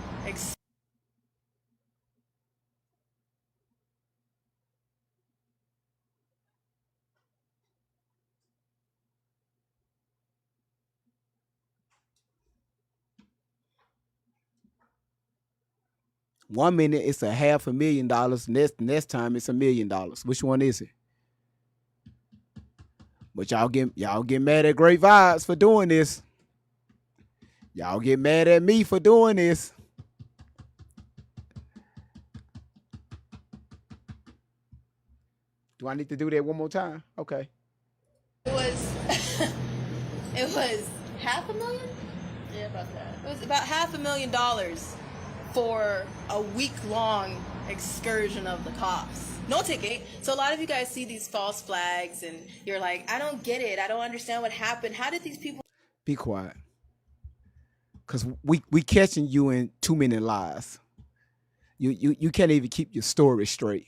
One minute it's $500,000. Next time it's $1 million. Which one is it? But y'all get mad at Great Vibes for doing this. Y'all get mad at me for doing this. Do I need to do that one more time? Okay. It was $500,000? Yeah, about that. It was about $500,000 for a week-long excursion of the cops. No ticket. So a lot of you guys see these false flags and you're like, I don't get it. I don't understand what happened. How did these people... Be quiet. Because we catching you in too many lies. You can't even keep your story straight.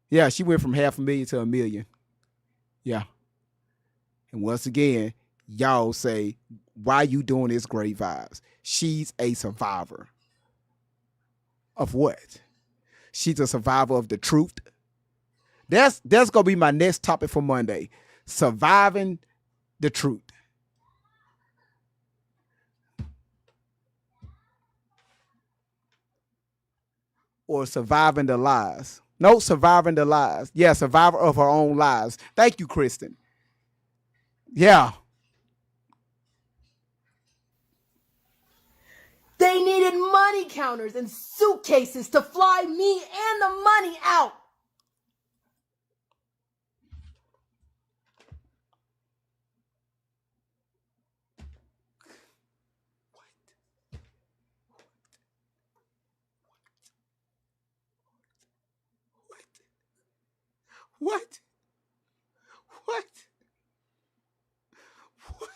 Yeah, she went from $500,000 to $1 million. Yeah. And once again, y'all say, why you doing this, Great Vibes? She's a survivor. Of what? She's a survivor of the truth. That's gonna be my next topic for Monday. Surviving the truth. Or surviving the lies. No, surviving the lies. Yeah, survivor of her own lies. Thank you, Kristen. Yeah. They needed money counters and suitcases to fly me and the money out. What? What? What?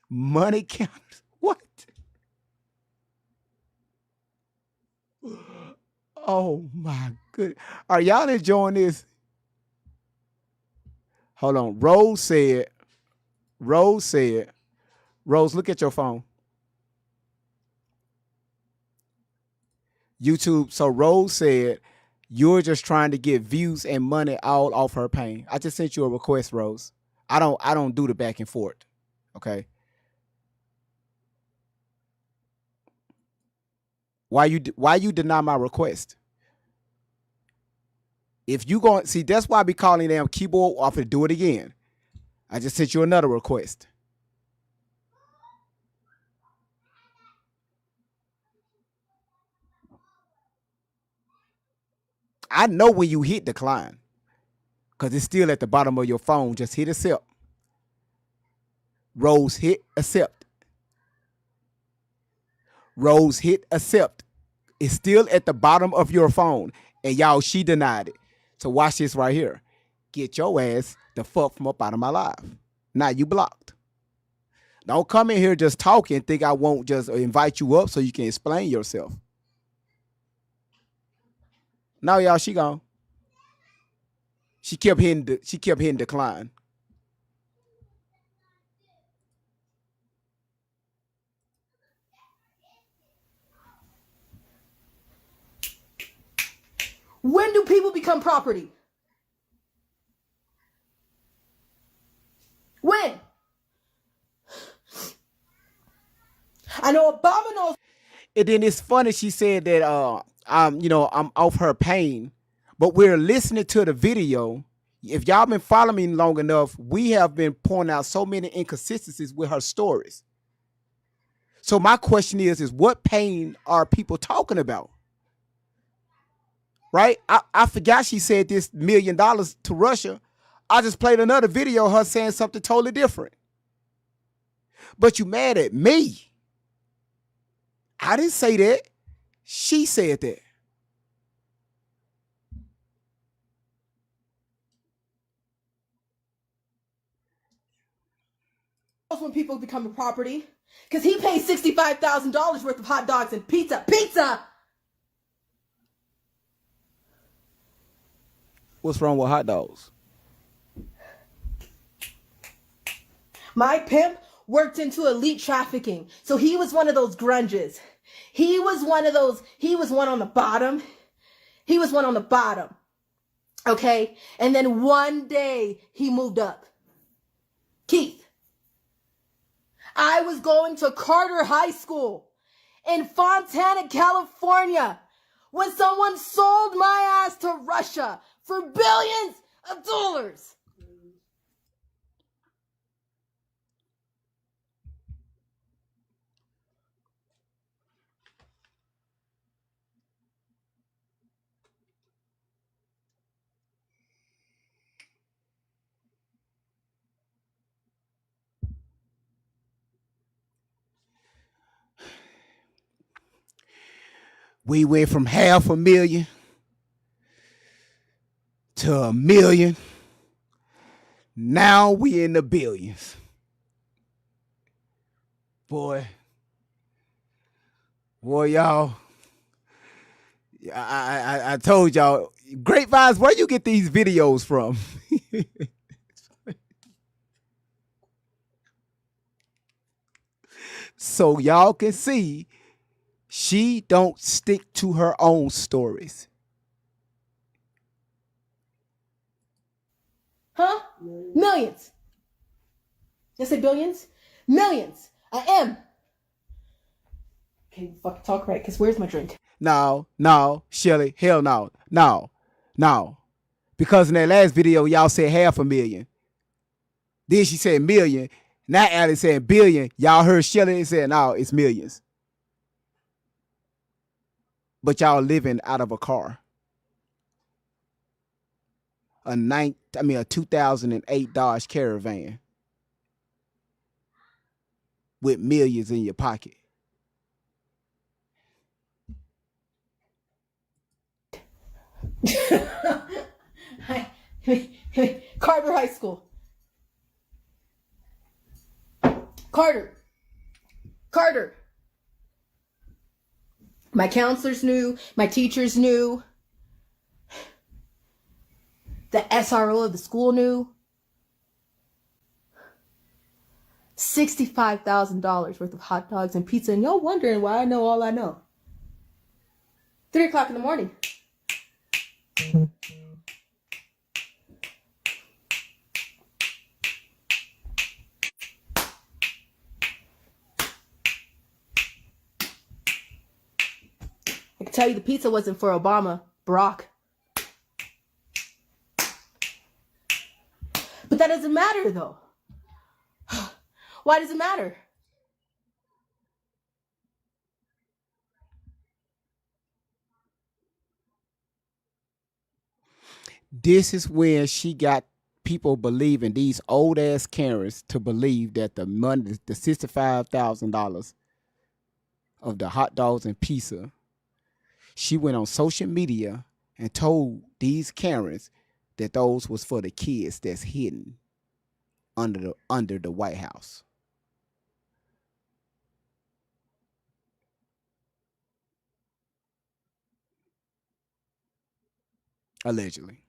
Money counters? What? Oh my goodness. Are y'all enjoying this? Hold on. Rose, look at your phone. YouTube. So Rose said, you're just trying to get views and money all off her pain. I just sent you a request, Rose. I don't do the back and forth. Okay. Why you deny my request? If you going see, that's why I be calling them keyboard off and do it again. I just sent you another request. I know when you hit decline, because it's still at the bottom of your phone. Just hit accept. Rose, hit accept. Rose, hit accept. It's still at the bottom of your phone. And y'all, she denied it. So watch this right here. Get your ass the fuck from up out of my life. Now you blocked. Don't come in here just talking and think I won't just invite you up so you can explain yourself. No, y'all, she gone. She kept hitting decline. When do people become property? When? I know Obama knows. And then it's funny she said that I'm off her pain, but we're listening to the video. If y'all been following me long enough, we have been pointing out so many inconsistencies with her stories. So my question is what pain are people talking about? Right? I forgot she said this $1 million to Russia. I just played another video of her saying something totally different. But you mad at me. I didn't say that. She said that. When people become a property, because he pays $65,000 worth of hot dogs and pizza. Pizza! What's wrong with hot dogs? My pimp worked into elite trafficking. So he was one of those grunges. He was one on the bottom. He was one on the bottom. Okay? And then one day he moved up. Keith. I was going to Carter High School in Fontana, California, when someone sold my ass to Russia for billions of dollars. We went from 500,000 to $1 million. Now we in the billions. Boy, y'all. I told y'all, Grapevines, where you get these videos from? So y'all can see she don't stick to her own stories. Huh? Millions. Did I say billions? Millions. I am. Can't even fucking talk right, because where's my drink? No, Shelly, hell no. Because in that last video, y'all said 500,000. Then she said million. Now Allie said billion. Y'all heard Shelly say, no, it's millions. But y'all living out of a car. A 2008 Dodge Caravan with millions in your pocket. Carter High School. Carter. My counselors knew. My teachers knew. The SRO of the school knew. $65,000 worth of hot dogs and pizza. And y'all wondering why I know all I know. 3 o'clock in the morning. I can tell you the pizza wasn't for Obama, Barack. But that doesn't matter, though. Why does it matter? This is when she got people believing, these old ass Karens, to believe that the money, the $65,000 of the hot dogs and pizza, she went on social media and told these Karens that those was for the kids that's hidden under the White House. Allegedly.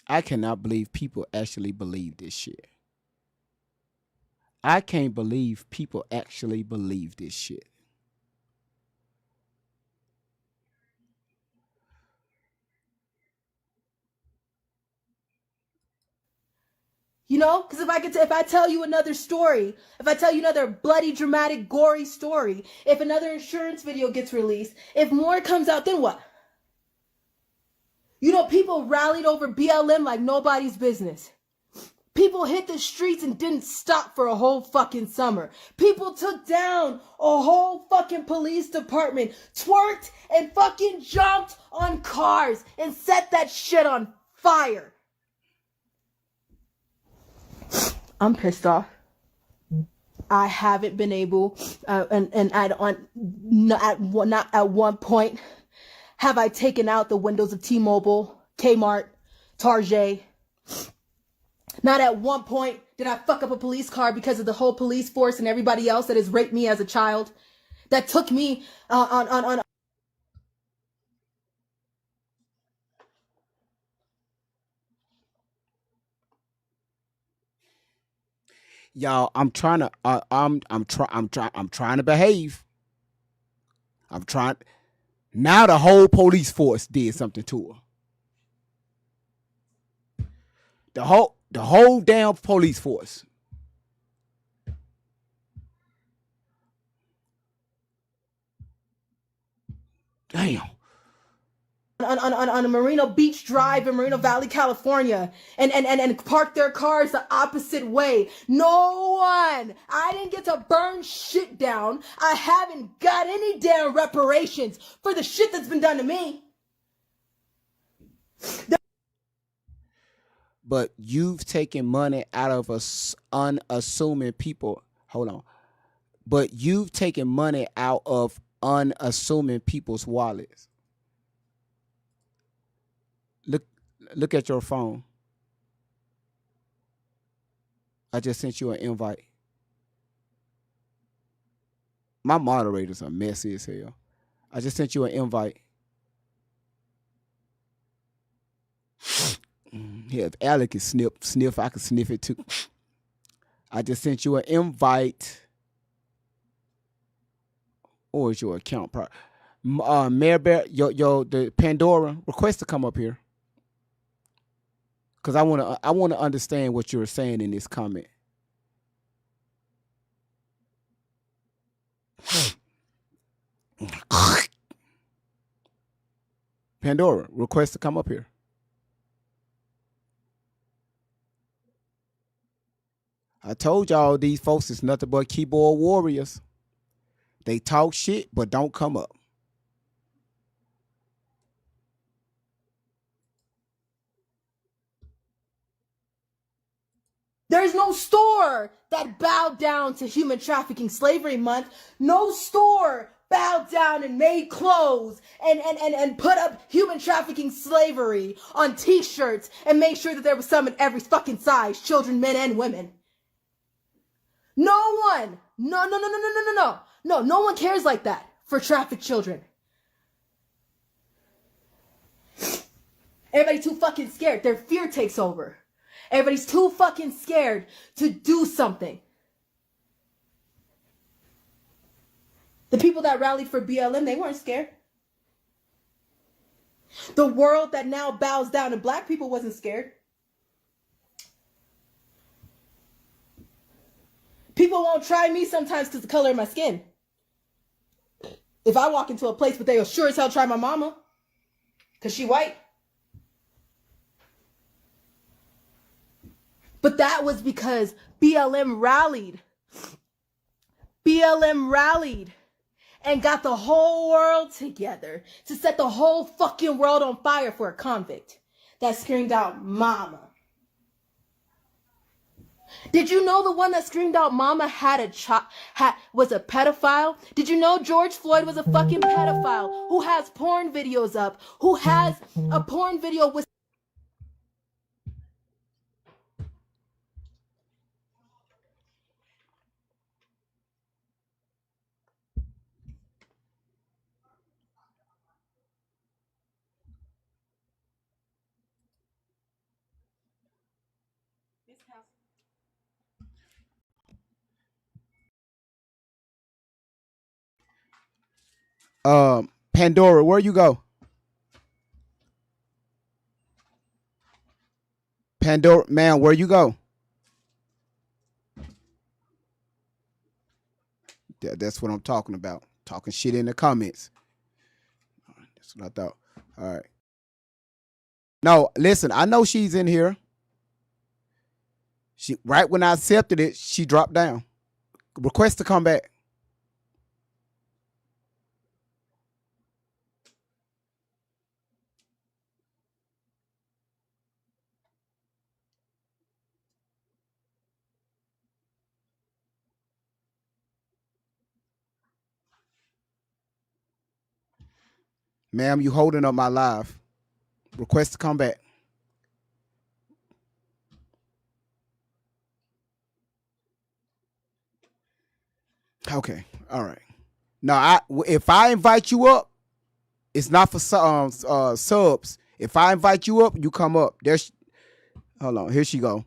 I cannot believe people actually believe this shit. I can't believe people actually believe this shit. You know, because if I tell you another story, if I tell you another bloody, dramatic, gory story, if another insurance video gets released, if more comes out, then what? You know, people rallied over BLM like nobody's business. People hit the streets and didn't stop for a whole fucking summer. People took down a whole fucking police department, twerked and fucking jumped on cars and set that shit on fire. I'm pissed off. I haven't been able, not at one point have I taken out the windows of T-Mobile, Kmart, Target. Not at one point did I fuck up a police car because of the whole police force and everybody else that has raped me as a child, that took me on. Y'all, I'm trying to behave. I'm trying. Now the whole police force did something to her. The whole damn police force. Damn. On a Merino Beach Drive in Moreno Valley, California, and park their cars the opposite way. No one. I didn't get to burn shit down. I haven't got any damn reparations for the shit that's been done to me. But you've taken money out of us unassuming people. Hold on. But you've taken money out of unassuming people's wallets. Look at your phone. I just sent you an invite. My moderators are messy as hell. I just sent you an invite. Yeah, if Alec can sniff, I can sniff it too. I just sent you an invite. Or is your account Mayor Bear, the Pandora, request to come up here. Cause I wanna understand what you're saying in this comment. Pandora, request to come up here. I told y'all these folks is nothing but keyboard warriors. They talk shit, but don't come up. There's no store that bowed down to Human Trafficking Slavery Month. No store bowed down and made clothes and put up human trafficking slavery on t-shirts and made sure that there was some in every fucking size, children, men, and women. No one. No one cares like that for trafficked children. Everybody's too fucking scared. Their fear takes over. Everybody's too fucking scared to do something. The people that rallied for BLM, they weren't scared. The world that now bows down to black people wasn't scared. People won't try me sometimes because of the color of my skin. If I walk into a place, but they'll sure as hell try my mama because she white. But that was because BLM rallied. BLM rallied and got the whole world together to set the whole fucking world on fire for a convict that screamed out, "Mama." Did you know the one that screamed out "Mama" was a pedophile? Did you know George Floyd was a fucking pedophile who has porn videos up, who has a porn video with Pandora, where you go? Pandora, man, where you go? That's what I'm talking about. Talking shit in the comments. That's what I thought. All right. No, listen, I know she's in here. She right when I accepted it, she dropped down. Request to come back. Ma'am, you holding up my live. Request to come back. Okay. All right. Now, if I invite you up, it's not for subs. If I invite you up, you come up. Hold on. Here she go.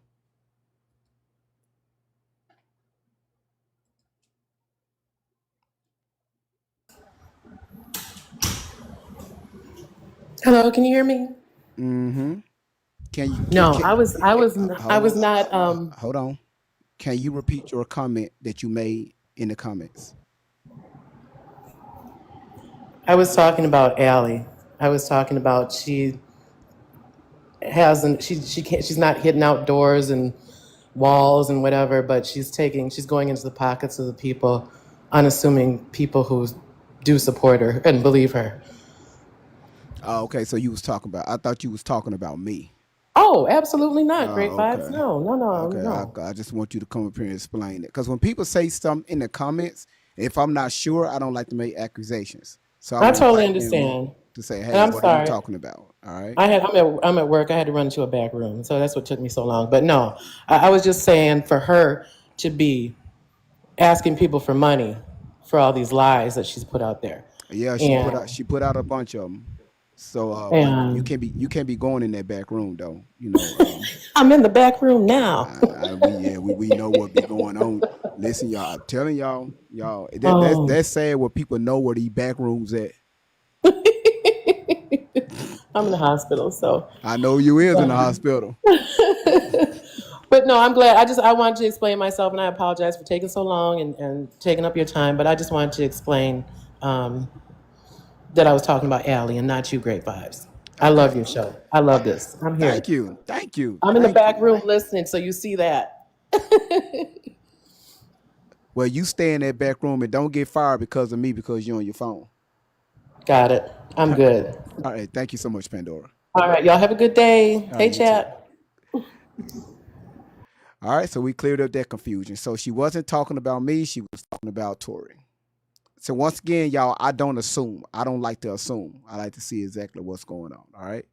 Hello, can you hear me? Mm-hmm. Can you No, I hold was on? not Hold on. Can you repeat your comment that you made in the comments? I was talking about Allie. I was talking about she can't she's not hitting outdoors and walls and whatever, but she's going into the pockets of the people, unassuming people who do support her and believe her. Oh, okay. So you was talking about. I thought you was talking about me. Oh, absolutely not. Great Oh, vibes. okay. No, no, no, Okay. no. I just want you to come up here and explain it. Because when people say something in the comments, if I'm not sure, I don't like to make accusations. So I I want totally them understand. to say, And "Hey, I'm what are you sorry. talking about?" All right. I'm at work. I had to run to a back room, so that's what took me so long. But no, I was just saying for her to be asking people for money for all these lies that she's put out there, Yeah, and she put out a bunch of them. So, but and you can't be going in that back room though. I'm in the back room now. We know what be going on. Listen, y'all, I'm telling y'all Oh, that's sad where people know where these back rooms at. I'm in the hospital, so. I know you is in the hospital. But no, I'm glad. I wanted to explain myself, and I apologize for taking so long and taking up your time. But I just wanted to explain um, that I was talking about Allie and not you. Great vibes. I love Okay. your show. I love this. I'm here. Thank you. Thank you. I'm in the Thank back you. room listening, so you see that. Well, you stay in that back room and don't get fired because of me because you're on your phone. Got it. I'm good. All right. Thank you so much, Pandora. All right, y'all have a good day. All right, Hey, you too. chat. All right, so we cleared up that confusion. So she wasn't talking about me, she was talking about Tori. So once again, y'all, I don't assume. I don't like to assume. I like to see exactly what's going on. All right.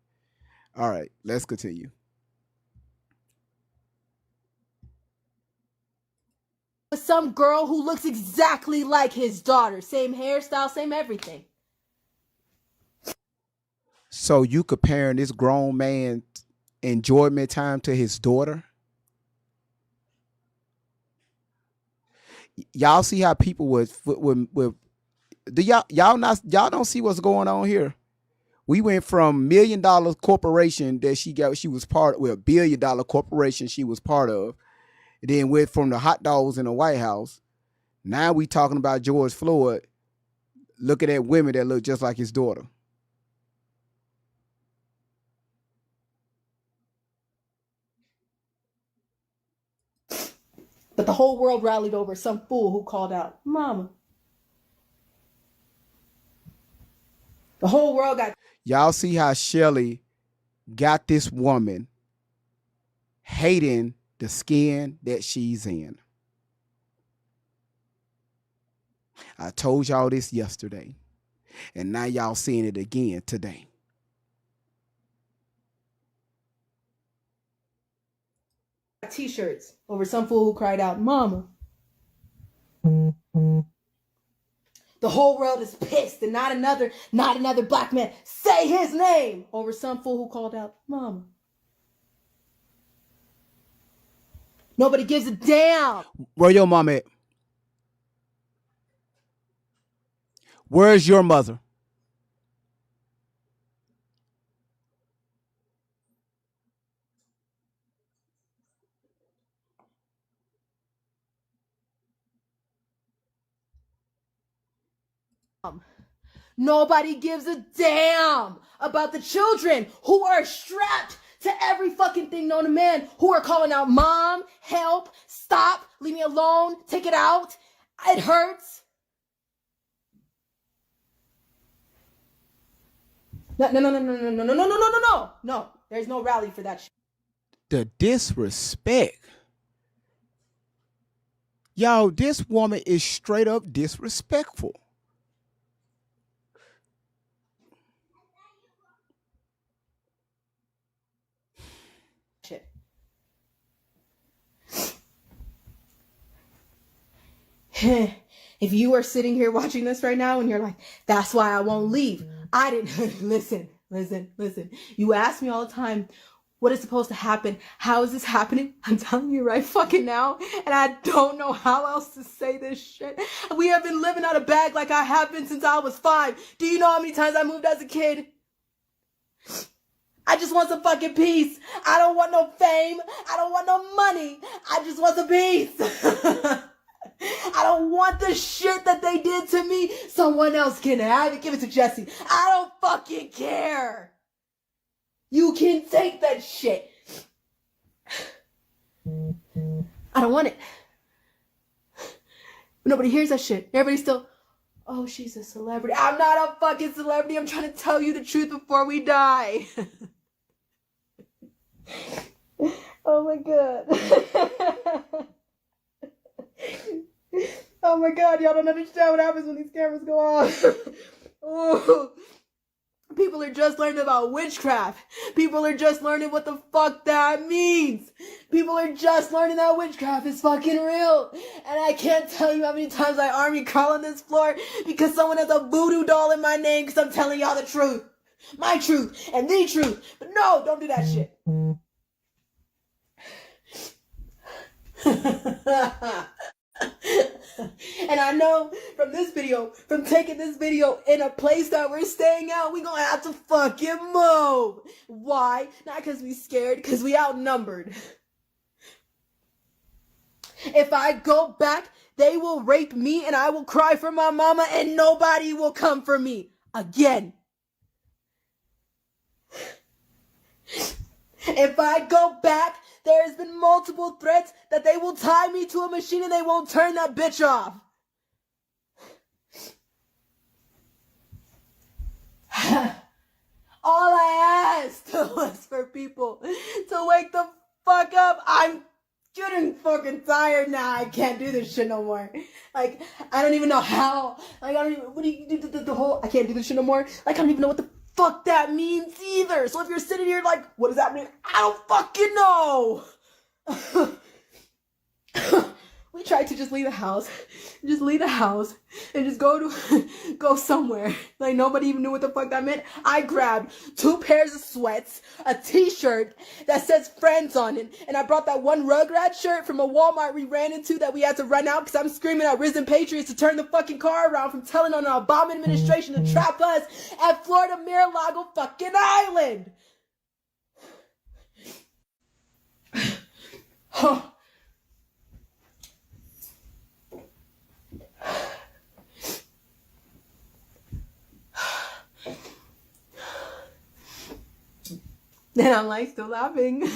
All right, let's continue. With some girl who looks exactly like his daughter. Same hairstyle, same everything. So you comparing this grown man enjoyment time to his daughter? Y'all see how people with do y'all don't see what's going on here? We went from $1 million corporation that she was part of, well, $1 billion corporation she was part of. And then went from the hot dogs in the White House. Now we talking about George Floyd looking at women that look just like his daughter. But the whole world rallied over some fool who called out, Mama. The whole world got. Y'all see how Shelly got this woman hating the skin that she's in. I told y'all this yesterday, and now y'all seeing it again today. T-shirts over some fool who cried out, Mama. The whole world is pissed, and not another black man say his name over some fool who called out, Mama. Nobody gives a damn. Where your mom at? Where's your mother? Nobody gives a damn about the children who are strapped to every fucking thing known to man, who are calling out, "Mom, help, stop, leave me alone, take it out, it hurts." No. There's no rally for that shit. The disrespect. Yo, this woman is straight up disrespectful. If you are sitting here watching this right now and you're like, "That's why I won't leave," I didn't listen. You ask me all the time, what is supposed to happen? How is this happening? I'm telling you right fucking now, and I don't know how else to say this shit. We have been living out of bag like I have been since I was 5. Do you know how many times I moved as a kid? I just want some fucking peace. I don't want no fame. I don't want no money. I just want some peace. I don't want the shit that they did to me. Someone else can have it. Give it to Jesse. I don't fucking care. You can take that shit. I don't want it. Nobody hears that shit. Everybody's still, "Oh, she's a celebrity." I'm not a fucking celebrity. I'm trying to tell you the truth before we die. Oh my god. Oh my god, y'all don't understand what happens when these cameras go off. Oh. People are just learning about witchcraft. People are just learning what the fuck that means. People are just learning that witchcraft is fucking real. And I can't tell you how many times I army crawl on this floor because someone has a voodoo doll in my name because I'm telling y'all the truth. My truth and the truth. But no, don't do that shit. And I know from this video, from taking this video in a place that we're staying at, we gonna have to fucking move. Why? Not because we scared, because we outnumbered. If I go back, they will rape me and I will cry for my mama and nobody will come for me again. If I go back, there's been multiple threats that they will tie me to a machine and they won't turn that bitch off. All I asked was for people to wake the fuck up. I'm getting fucking tired now. I can't do this shit no more. Like, I don't even know how. Like, I don't even, what do you do the whole, I can't do this shit no more. Like, I don't even know what the fuck that means either. So if you're sitting here like, what does that mean? I don't fucking know. We tried to just leave the house. Just leave the house and just go somewhere. Like nobody even knew what the fuck that meant. I grabbed 2 pairs of sweats, a t-shirt that says friends on it, and I brought that one Rugrat shirt from a Walmart we ran into that we had to run out because I'm screaming at Risen Patriots to turn the fucking car around from telling on an Obama administration to trap us at Florida Mar-a-Lago fucking Island. And I'm like still laughing.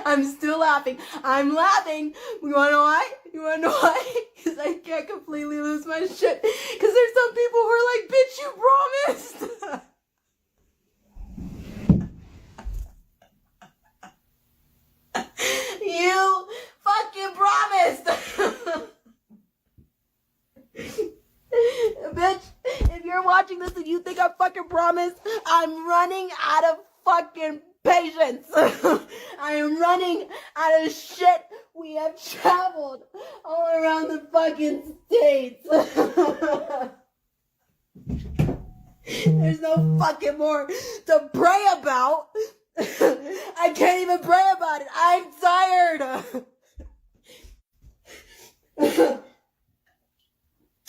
I'm still laughing. I'm laughing. You wanna know why? You wanna know why? Because I can't completely lose my shit. Because there's some people who are like, bitch, you promised. You fucking promised. Bitch, if you're watching this and you think I fucking promised, I'm running out of fucking patience. I am running out of shit. We have traveled all around the fucking states. There's no fucking more to pray about. I can't even pray about it. I'm tired.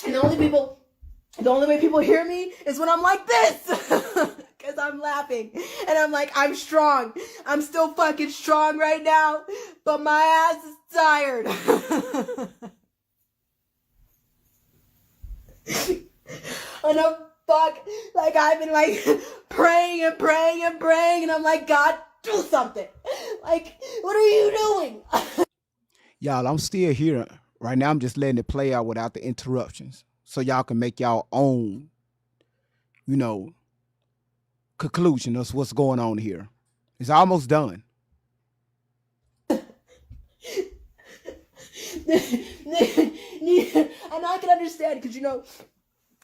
And the only way people hear me is when I'm like this. Because I'm laughing. And I'm like, I'm strong. I'm still fucking strong right now. But my ass is tired. And I'm like I've been like praying and praying and praying, and I'm like, God, do something. Like, what are you doing? Y'all, I'm still here. Right now, I'm just letting it play out without the interruptions. So y'all can make y'all own, conclusion of what's going on here. It's almost done. And I can understand because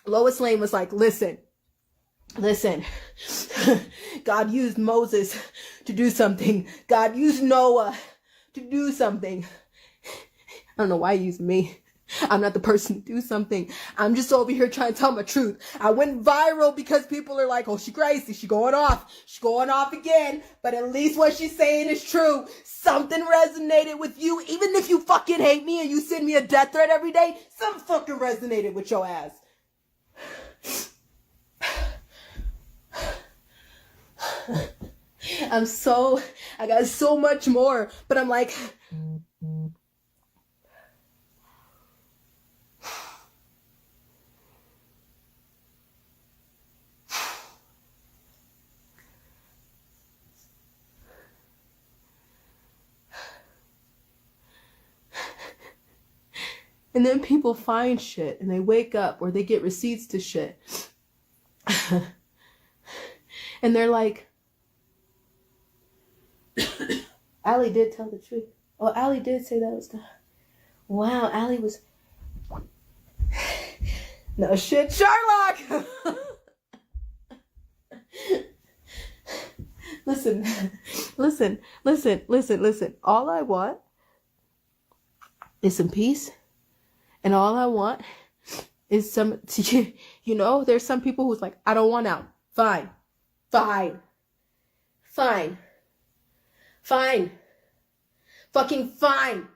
Lois Lane was like, listen, God used Moses to do something. God used Noah to do something. I don't know why he used me. I'm not the person to do something. I'm just over here trying to tell my truth. I went viral because people are like, oh, she crazy. She going off. She's going off again. But at least what she's saying is true. Something resonated with you. Even if you fucking hate me and you send me a death threat every day, something fucking resonated with your ass. I got so much more, but I'm like, and then people find shit and they wake up or they get receipts to shit. And they're like, Allie did tell the truth. Oh, Allie did say that was the... Wow, Allie was... No shit, Sherlock! Listen. All I want is some peace. And all I want is some... there's some people who's like, I don't want out. Fine. Fucking fine.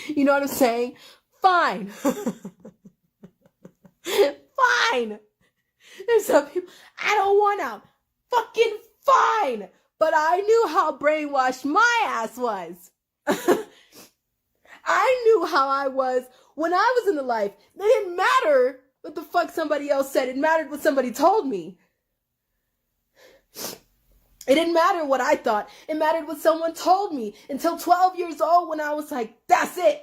You know what I'm saying? Fine. Fine. There's some people, I don't want out. Fucking fine. But I knew how brainwashed my ass was. I knew how I was when I was in the life. It didn't matter what the fuck somebody else said. It mattered what somebody told me. It didn't matter what I thought. It mattered what someone told me until 12 years old when I was like, that's it.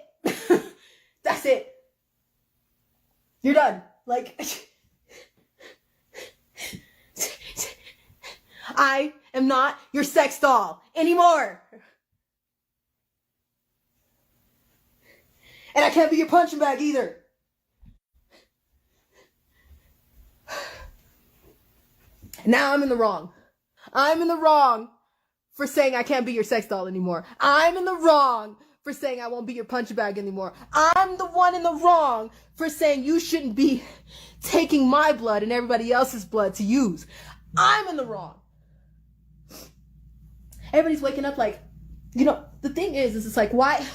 That's it. You're done. Like, I am not your sex doll anymore. And I can't be your punching bag either. Now I'm in the wrong. I'm in the wrong for saying I can't be your sex doll anymore. I'm in the wrong for saying I won't be your punching bag anymore. I'm the one in the wrong for saying you shouldn't be taking my blood and everybody else's blood to use. I'm in the wrong. Everybody's waking up like, the thing is it's like, why?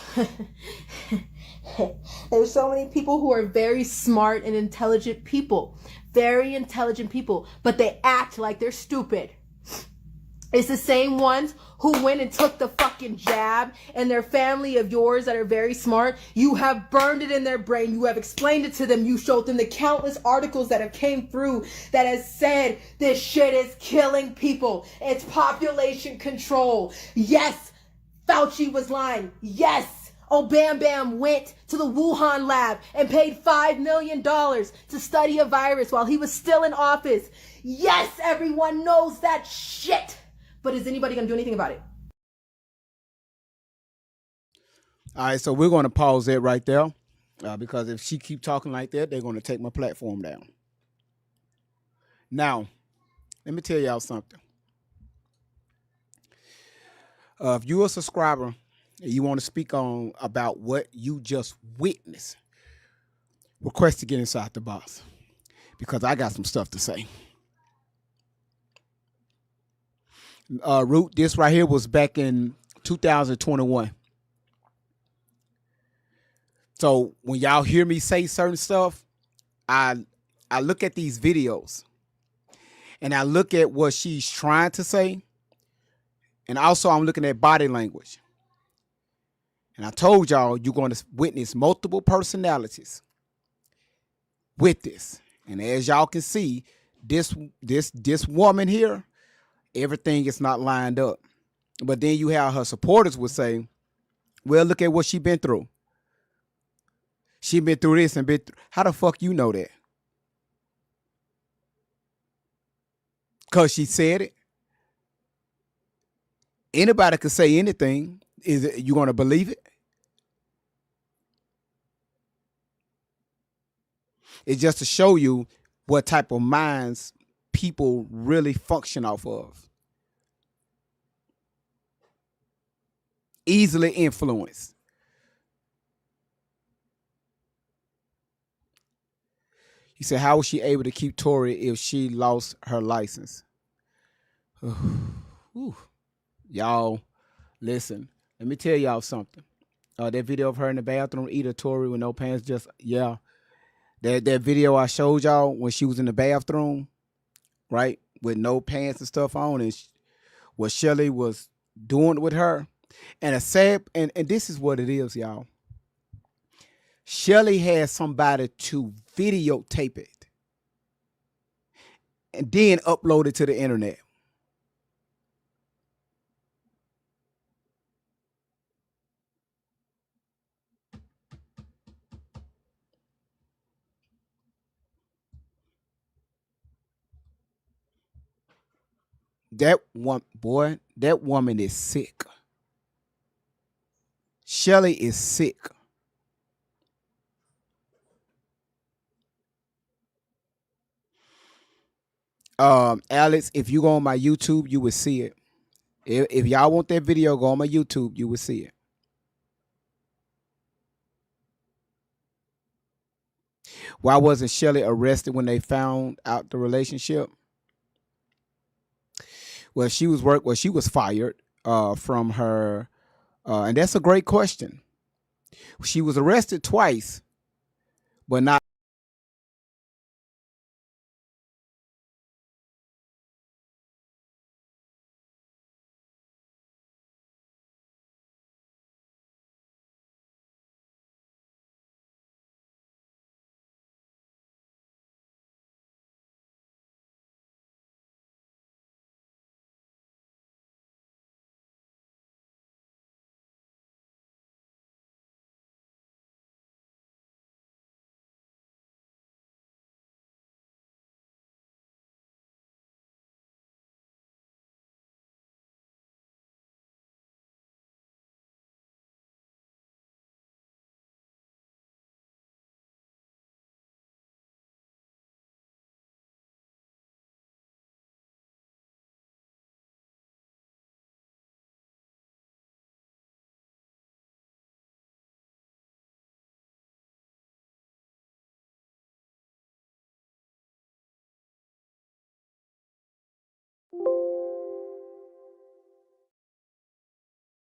There's so many people who are very smart and intelligent people. Very intelligent people. But they act like they're stupid. It's the same ones who went and took the fucking jab, and their family of yours that are very smart, you have burned it in their brain. You have explained it to them. You showed them the countless articles that have came through that has said this shit is killing people. It's population control. Yes, Fauci was lying. Yes, Bam Bam went to the Wuhan lab and paid $5 million to study a virus while he was still in office. Yes, everyone knows that shit. But is anybody going to do anything about it? All right, so we're going to pause that right there because if she keep talking like that, they're going to take my platform down. Now, let me tell y'all something. If you're a subscriber and you want to speak on about what you just witnessed, request to get inside the box because I got some stuff to say. Root, this right here was back in 2021. So when y'all hear me say certain stuff, I look at these videos and I look at what she's trying to say. And also I'm looking at body language. And I told y'all you're going to witness multiple personalities with this. And as y'all can see, this woman here, everything is not lined up. But then you have her supporters would say, well, look at what she been through. She been through this and been through. How the fuck you know that? Because she said it. Anybody could say anything. Is it, you going to believe it? It's just to show you what type of minds people really function off of. Easily influenced. He said, how was she able to keep Tory if she lost her license? Y'all, listen, let me tell y'all something. That video of her in the bathroom eating Tory with no pants, just, yeah. That video I showed y'all when she was in the bathroom, right, with no pants and stuff on, and what Shelly was doing with her. And a sad, and this is what it is, y'all. Shelly had somebody to videotape it and then upload it to the internet. That woman is sick. Shelly is sick. Alex, if you go on my YouTube, you will see it. If y'all want that video, go on my YouTube, you will see it. Why wasn't Shelly arrested when they found out the relationship? Well, she was fired from her, and that's a great question. She was arrested twice, but not